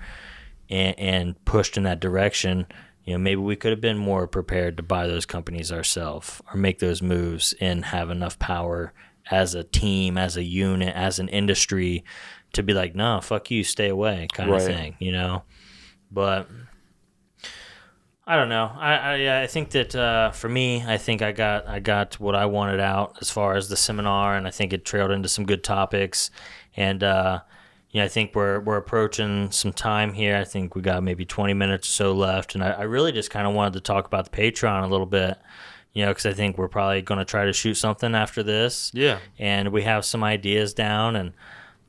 Speaker 1: and pushed in that direction, maybe we could have been more prepared to buy those companies ourselves or make those moves and have enough power as a team, as a unit, as an industry, to be like, no, fuck you, stay away, kind of thing, But I don't know. I think that for me, I think I got what I wanted out as far as the seminar, and I think it trailed into some good topics. And I think we're approaching some time here. I think we got maybe 20 minutes or so left, and I really just kind of wanted to talk about the Patreon a little bit. Because I think we're probably going to try to shoot something after this. Yeah. And we have some ideas down, and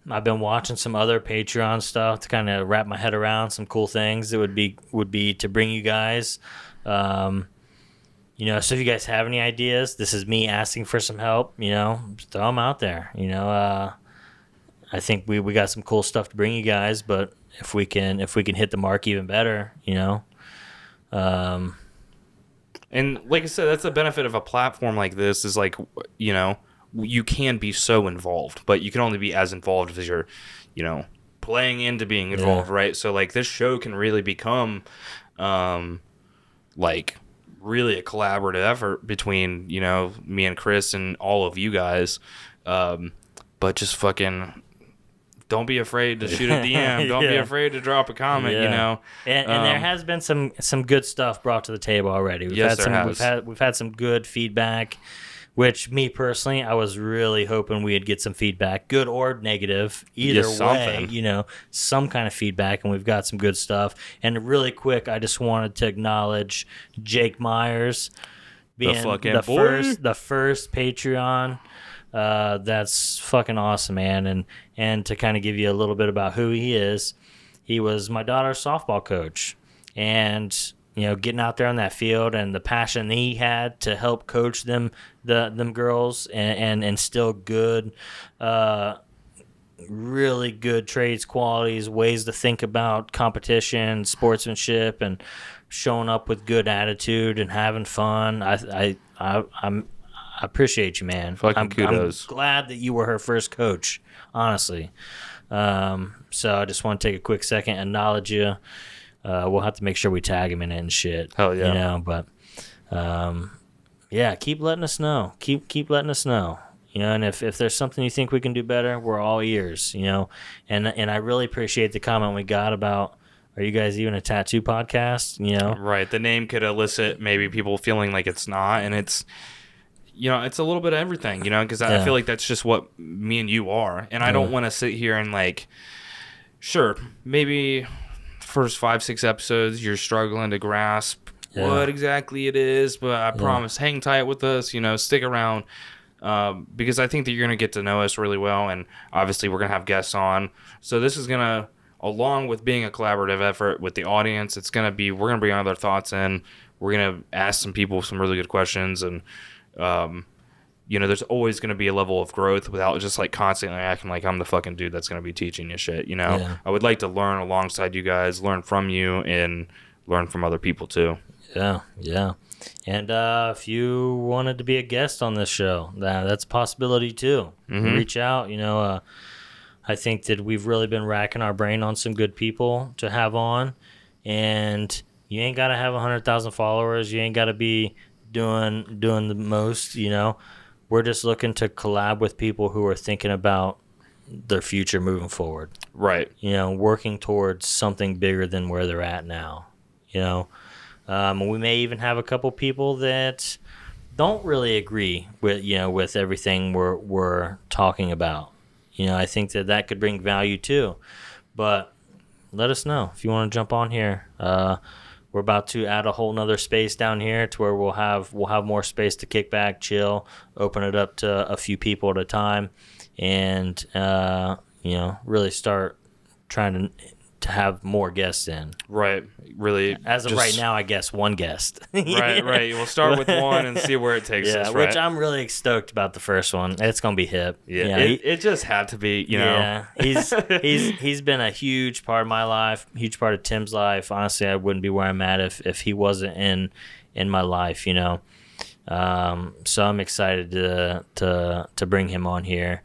Speaker 1: I've been watching some other Patreon stuff to kind of wrap my head around some cool things that would be to bring you guys. So if you guys have any ideas, this is me asking for some help. Just throw them out there. I think we got some cool stuff to bring you guys, but if we can hit the mark even better,
Speaker 2: And like I said, that's the benefit of a platform like this is like, you can be so involved, but you can only be as involved as you're, playing into being involved, right? So like this show can really become, like really a collaborative effort between, you know, me and Chris and all of you guys. But just fucking don't be afraid to shoot a DM. Don't be afraid to drop a comment, you know.
Speaker 1: And there has been some good stuff brought to the table already. We've had some good feedback, which me personally, I was really hoping we'd get some feedback, good or negative, either way, you know, some kind of feedback, and we've got some good stuff. And really quick, I just wanted to acknowledge Jake Myers being the first Patreon. That's fucking awesome, man. And to kind of give you a little bit about who he is, he was my daughter's softball coach, and you know, getting out there on that field and the passion he had to help coach them girls and instill good, really good trades qualities, ways to think about competition, sportsmanship, and showing up with good attitude and having fun. I appreciate you, man.
Speaker 2: Fucking kudos.
Speaker 1: I'm glad that you were her first coach, honestly. So I just want to take a quick second and acknowledge you. We'll have to make sure we tag him in it and shit.
Speaker 2: Hell yeah.
Speaker 1: You know, but yeah, keep letting us know. Keep letting us know. You know, and if there's something you think we can do better, we're all ears, you know. And I really appreciate the comment we got about, are you guys even a tattoo podcast? You know?
Speaker 2: Right. The name could elicit maybe people feeling like it's not, and it's, you know, it's a little bit of everything, you know, because I feel like that's just what me and you are. And I don't want to sit here and like, sure, maybe first 5-6 episodes you're struggling to grasp what exactly it is, but I promise, hang tight with us, you know, stick around, because I think that you're going to get to know us really well, and obviously we're going to have guests on. So this is going to, along with being a collaborative effort with the audience, it's going to be, we're going to bring other thoughts in, we're going to ask some people some really good questions, and you know, there's always going to be a level of growth without just like constantly acting like I'm the fucking dude that's going to be teaching you shit, you know. I would like to learn alongside you guys, learn from you, and learn from other people too.
Speaker 1: Yeah. And if you wanted to be a guest on this show, that's a possibility too. Reach out, you know. I think that we've really been racking our brain on some good people to have on, and you ain't got to have 100,000 followers. You ain't got to be doing the most, you know. We're just looking to collab with people who are thinking about their future moving forward.
Speaker 2: Right.
Speaker 1: You know, working towards something bigger than where they're at now, you know. We may even have a couple people that don't really agree with, you know, with everything we're talking about. You know, I think that could bring value too. But let us know if you want to jump on here. We're about to add a whole nother space down here to where we'll have more space to kick back, chill, open it up to a few people at a time, and you know, really start trying to have more guests in.
Speaker 2: Right. Really.
Speaker 1: As of right now, I guess one guest.
Speaker 2: Right. We'll start with one and see where it takes us. Right?
Speaker 1: Which I'm really stoked about the first one. It's gonna be hip.
Speaker 2: Yeah. It just had to be. You know.
Speaker 1: Yeah. He's been a huge part of my life, huge part of Tim's life. Honestly, I wouldn't be where I'm at if he wasn't in my life. You know. So I'm excited to bring him on here.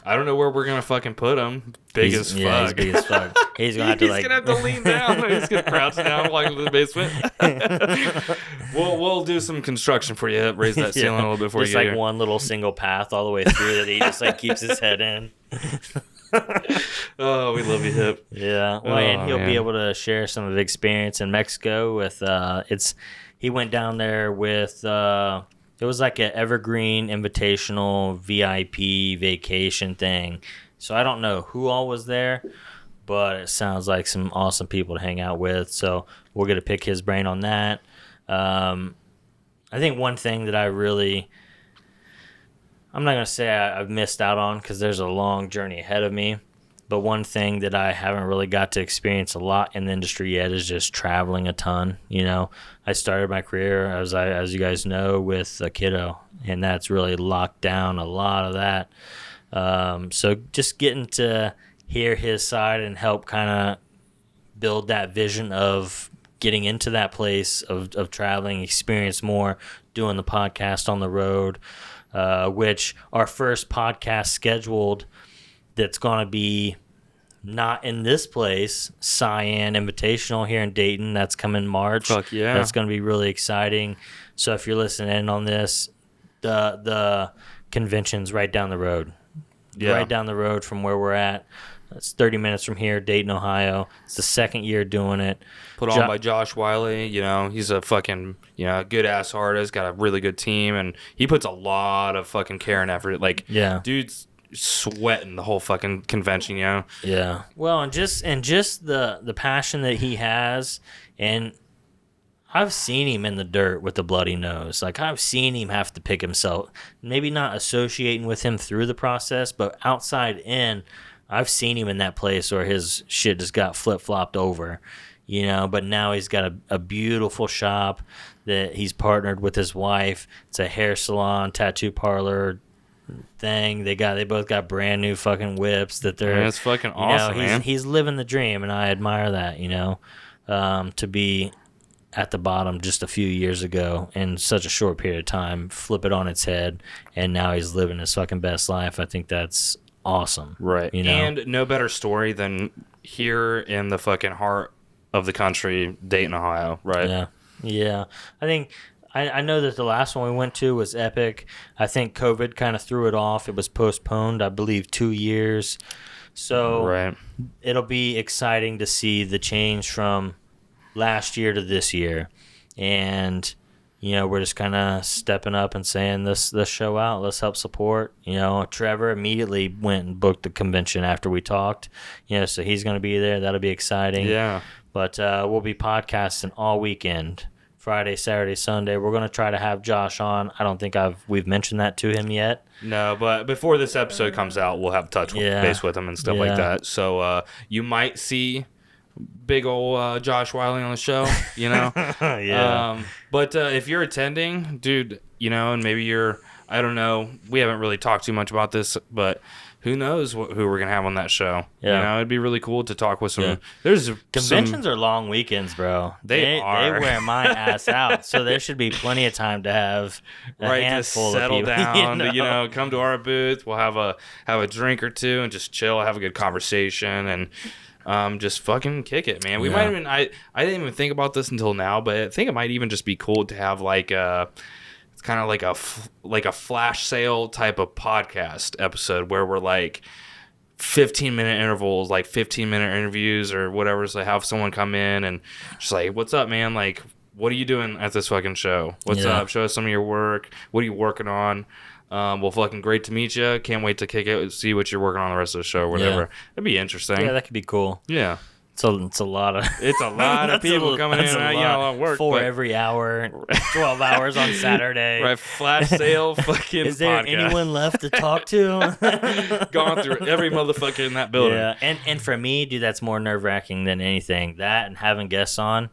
Speaker 2: I don't know where we're gonna fucking put him. Big as fuck. Yeah,
Speaker 1: he's big as fuck. He's gonna have to
Speaker 2: he's gonna have to lean down. He's gonna crouch down, walk into the basement. We'll do some construction for you. Raise that ceiling a little bit for you.
Speaker 1: Just like one little single path all the way through that he just like keeps his head in.
Speaker 2: Oh, we love you, Hip.
Speaker 1: Yeah. Well, and he'll be able to share some of his experience in Mexico with he went down there with it was like an evergreen invitational VIP vacation thing. So I don't know who all was there, but it sounds like some awesome people to hang out with. So we'll get to pick his brain on that. I think one thing that I'm not going to say I've missed out on because there's a long journey ahead of me. But one thing that I haven't really got to experience a lot in the industry yet is just traveling a ton. You know, I started my career, as you guys know, with a kiddo, and that's really locked down a lot of that. So just getting to hear his side and help kind of build that vision of getting into that place of traveling, experience more, doing the podcast on the road, which our first podcast scheduled that's going to be not in this place, Cyan Invitational here in Dayton. That's coming March.
Speaker 2: Fuck yeah.
Speaker 1: That's going to be really exciting. So if you're listening in on this, the convention's right down the road.
Speaker 2: Yeah.
Speaker 1: Right down the road from where we're at. It's 30 minutes from here, Dayton, Ohio. It's the second year doing it.
Speaker 2: Put on by Josh Wiley. You know, he's a fucking, good ass artist, got a really good team, and he puts a lot of fucking care and effort. Like, dude's sweating the whole fucking convention,
Speaker 1: Yeah. Well, and just the passion that he has, and I've seen him in the dirt with the bloody nose. Like, I've seen him have to pick himself, maybe not associating with him through the process, but outside in, I've seen him in that place where his shit just got flip-flopped over, but now he's got a beautiful shop that he's partnered with his wife. It's a hair salon, tattoo parlor thing. They both got brand new fucking whips that they're...
Speaker 2: Man, that's fucking awesome, man.
Speaker 1: He's living the dream, and I admire that, to be at the bottom just a few years ago in such a short period of time, flip it on its head, and now he's living his fucking best life. I think that's awesome.
Speaker 2: Right. And no better story than here in the fucking heart of the country, Dayton, Ohio, right?
Speaker 1: Yeah. I think I know that the last one we went to was epic. I think COVID kind of threw it off. It was postponed, I believe, 2 years. So it'll be exciting to see the change from last year to this year. And we're just kind of stepping up and saying, let's show out. Let's help support. Trevor immediately went and booked the convention after we talked. So he's going to be there. That'll be exciting.
Speaker 2: Yeah.
Speaker 1: But we'll be podcasting all weekend, Friday, Saturday, Sunday. We're going to try to have Josh on. I don't think we've mentioned that to him yet.
Speaker 2: No, but before this episode comes out, we'll have touch base with him and stuff like that. So you might see big old Josh Wiley on the show, but if you're attending, dude, and maybe I don't know, we haven't really talked too much about this, but who knows who we're gonna have on that show. It'd be really cool to talk with some.
Speaker 1: Conventions are long weekends, bro. They wear my ass out, so there should be plenty of time to have a handful
Speaker 2: to settle
Speaker 1: of people,
Speaker 2: down. Come to our booth. We'll have a drink or two and just chill, have a good conversation, and just fucking kick it, man. We might even I didn't even think about this until now, but I think it might even just be cool to have it's kind of like a flash sale type of podcast episode where we're like 15-minute intervals, like 15-minute interviews or whatever. So have someone come in and just like, what's up, man? Like, what are you doing at this fucking show? What's up? Show us some of your work. What are you working on? Well, fucking great to meet you. Can't wait to kick it and see what you're working on the rest of the show or whatever. That'd be interesting.
Speaker 1: Yeah, that could be cool.
Speaker 2: Yeah.
Speaker 1: It's a lot of...
Speaker 2: It's a lot of people coming in and out, a lot of work.
Speaker 1: 4 every hour, 12 hours on Saturday.
Speaker 2: Right, flash sale fucking
Speaker 1: Is there
Speaker 2: podcast.
Speaker 1: anyone left to talk to?
Speaker 2: Gone through every motherfucker in that building.
Speaker 1: Yeah, and for me, dude, that's more nerve-wracking than anything. That and having guests on,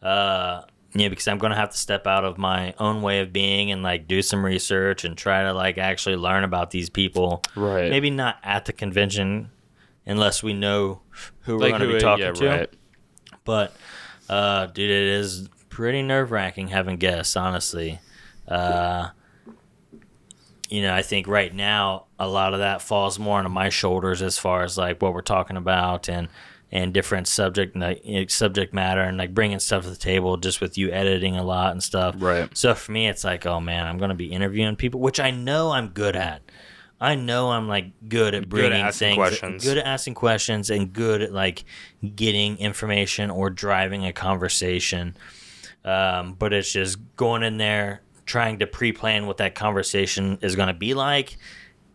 Speaker 1: because I'm going to have to step out of my own way of being and, like, do some research and try to, like, actually learn about these people.
Speaker 2: Right.
Speaker 1: Maybe not at the convention unless we know who we're going to be talking to. Right. But, dude, it is pretty nerve-wracking having guests, honestly. I think right now a lot of that falls more onto my shoulders as far as, like, what we're talking about and different subject matter and, like, bringing stuff to the table just with you editing a lot and stuff.
Speaker 2: Right.
Speaker 1: So for me, it's like, oh, man, I'm going to be interviewing people, which I know I'm good at. I know I'm, like, good at bringing things, good at asking questions and good at, like, getting information or driving a conversation. But it's just going in there, trying to pre-plan what that conversation is going to be like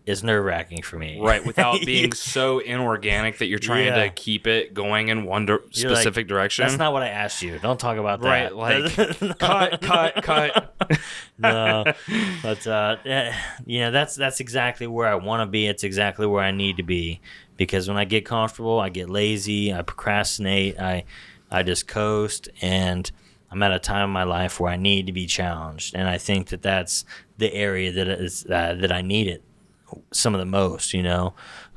Speaker 1: is nerve-wracking for me.
Speaker 2: Right, without being so inorganic that you're trying to keep it going in one specific direction.
Speaker 1: That's not what I asked you. Don't talk about
Speaker 2: that. Right, like, cut.
Speaker 1: No, but, that's exactly where I want to be. It's exactly where I need to be. Because when I get comfortable, I get lazy, I procrastinate, I just coast, and I'm at a time in my life where I need to be challenged. And I think that that's the area that I need it some of the most,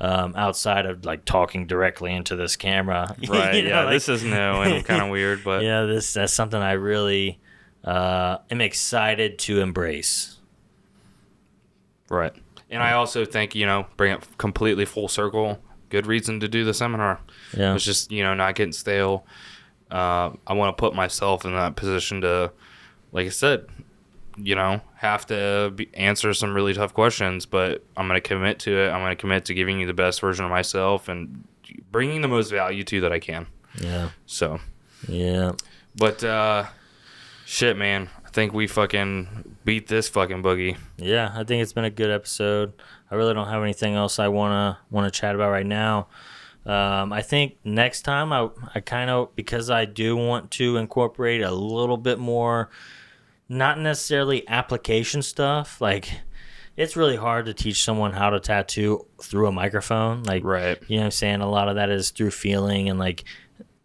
Speaker 1: outside of, like, talking directly into this camera.
Speaker 2: Right, this is new and kind of weird, but...
Speaker 1: Yeah, that's something I really am excited to embrace.
Speaker 2: Right. And I also think, bring it completely full circle, good reason to do the seminar.
Speaker 1: Yeah.
Speaker 2: It's just, not getting stale. I want to put myself in that position to, like I said, have to answer some really tough questions, but I'm going to commit to it. I'm going to commit to giving you the best version of myself and bringing the most value to you that I can.
Speaker 1: Yeah.
Speaker 2: So.
Speaker 1: Yeah.
Speaker 2: But, shit, man. I think we fucking beat this fucking boogie.
Speaker 1: Yeah, I think it's been a good episode. I really don't have anything else I wanna chat about right now. I think next time I kind of, because I do want to incorporate a little bit more, not necessarily application stuff. Like, it's really hard to teach someone how to tattoo through a microphone. Like,
Speaker 2: right.
Speaker 1: You know what I'm saying? A lot of that is through feeling and like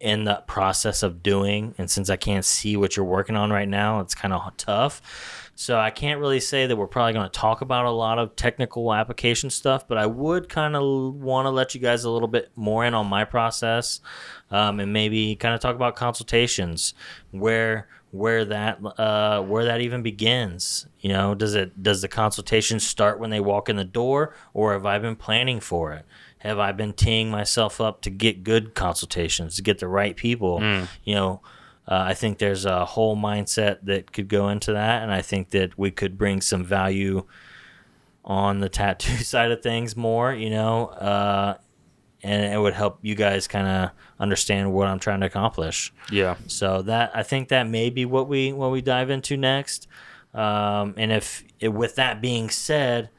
Speaker 1: in the process of doing. And since I can't see what you're working on right now, it's kind of tough. So I can't really say that we're probably going to talk about a lot of technical application stuff, but I would kind of want to let you guys a little bit more in on my process, and maybe kind of talk about consultations, where that even begins. Does the consultation start when they walk in the door, or have I been planning for it? Have I been teeing myself up to get good consultations, to get the right people? I think there's a whole mindset that could go into that, and I think that we could bring some value on the tattoo side of things more, and it would help you guys kind of understand what I'm trying to accomplish.
Speaker 2: Yeah.
Speaker 1: So I think that may be what we dive into next. And with that being said,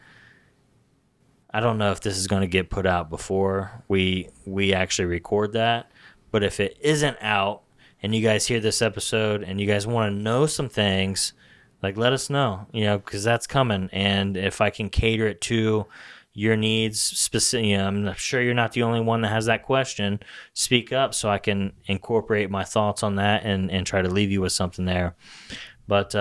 Speaker 1: I don't know if this is going to get put out before we actually record that, but if it isn't out, and you guys hear this episode and you guys want to know some things, like, let us know, because that's coming. And if I can cater it to your needs, specific, I'm sure you're not the only one that has that question. Speak up so I can incorporate my thoughts on that and try to leave you with something there. But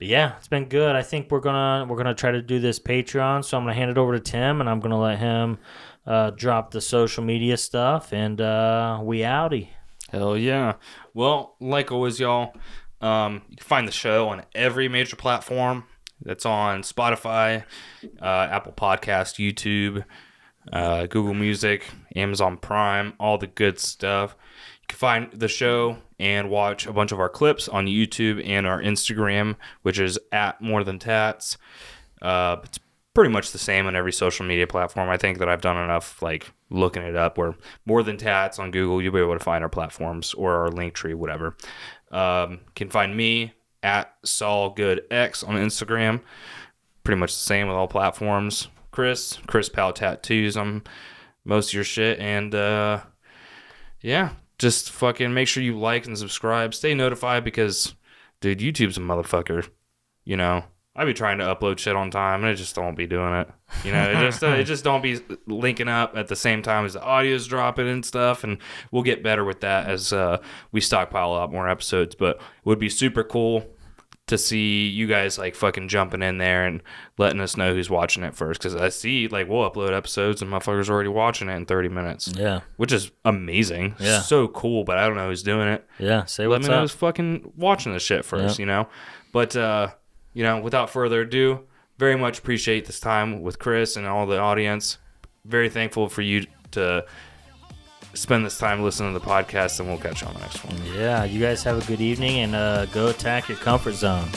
Speaker 1: yeah, it's been good. I think we're gonna try to do this Patreon. So I'm gonna hand it over to Tim, and I'm gonna let him drop the social media stuff, and we outie.
Speaker 2: Hell yeah. Well, like always, y'all, you can find the show on every major platform. That's on Spotify, Apple Podcast, YouTube, Google Music, Amazon Prime, all the good stuff. You can find the show and watch a bunch of our clips on YouTube and our Instagram, which is @MoreThanTats. It's pretty much the same on every social media platform. I think that I've done enough looking it up. We're More Than Tats on Google. You'll be able to find our platforms or our link tree, whatever. Can find me @SaulGoodX on Instagram. Pretty much the same with all platforms. Chris Powell Tattoos on most of your shit. And yeah, just fucking make sure you like and subscribe. Stay notified because, dude, YouTube's a motherfucker. I be trying to upload shit on time, and it just don't be doing it. It just don't be linking up at the same time as the audio's dropping and stuff. And we'll get better with that as we stockpile a lot more episodes. But it would be super cool to see you guys fucking jumping in there and letting us know who's watching it first. Because I see we'll upload episodes and motherfuckers are already watching it in 30 minutes.
Speaker 1: Yeah, which
Speaker 2: is amazing.
Speaker 1: Yeah,
Speaker 2: so cool. But I don't know who's doing it.
Speaker 1: Yeah,
Speaker 2: let me know who's fucking watching this shit first.
Speaker 1: Yeah.
Speaker 2: But without further ado, very much appreciate this time with Chris and all the audience. Very thankful for you to spend this time listening to the podcast, and we'll catch you on the next one.
Speaker 1: Yeah, you guys have a good evening, and go attack your comfort zone.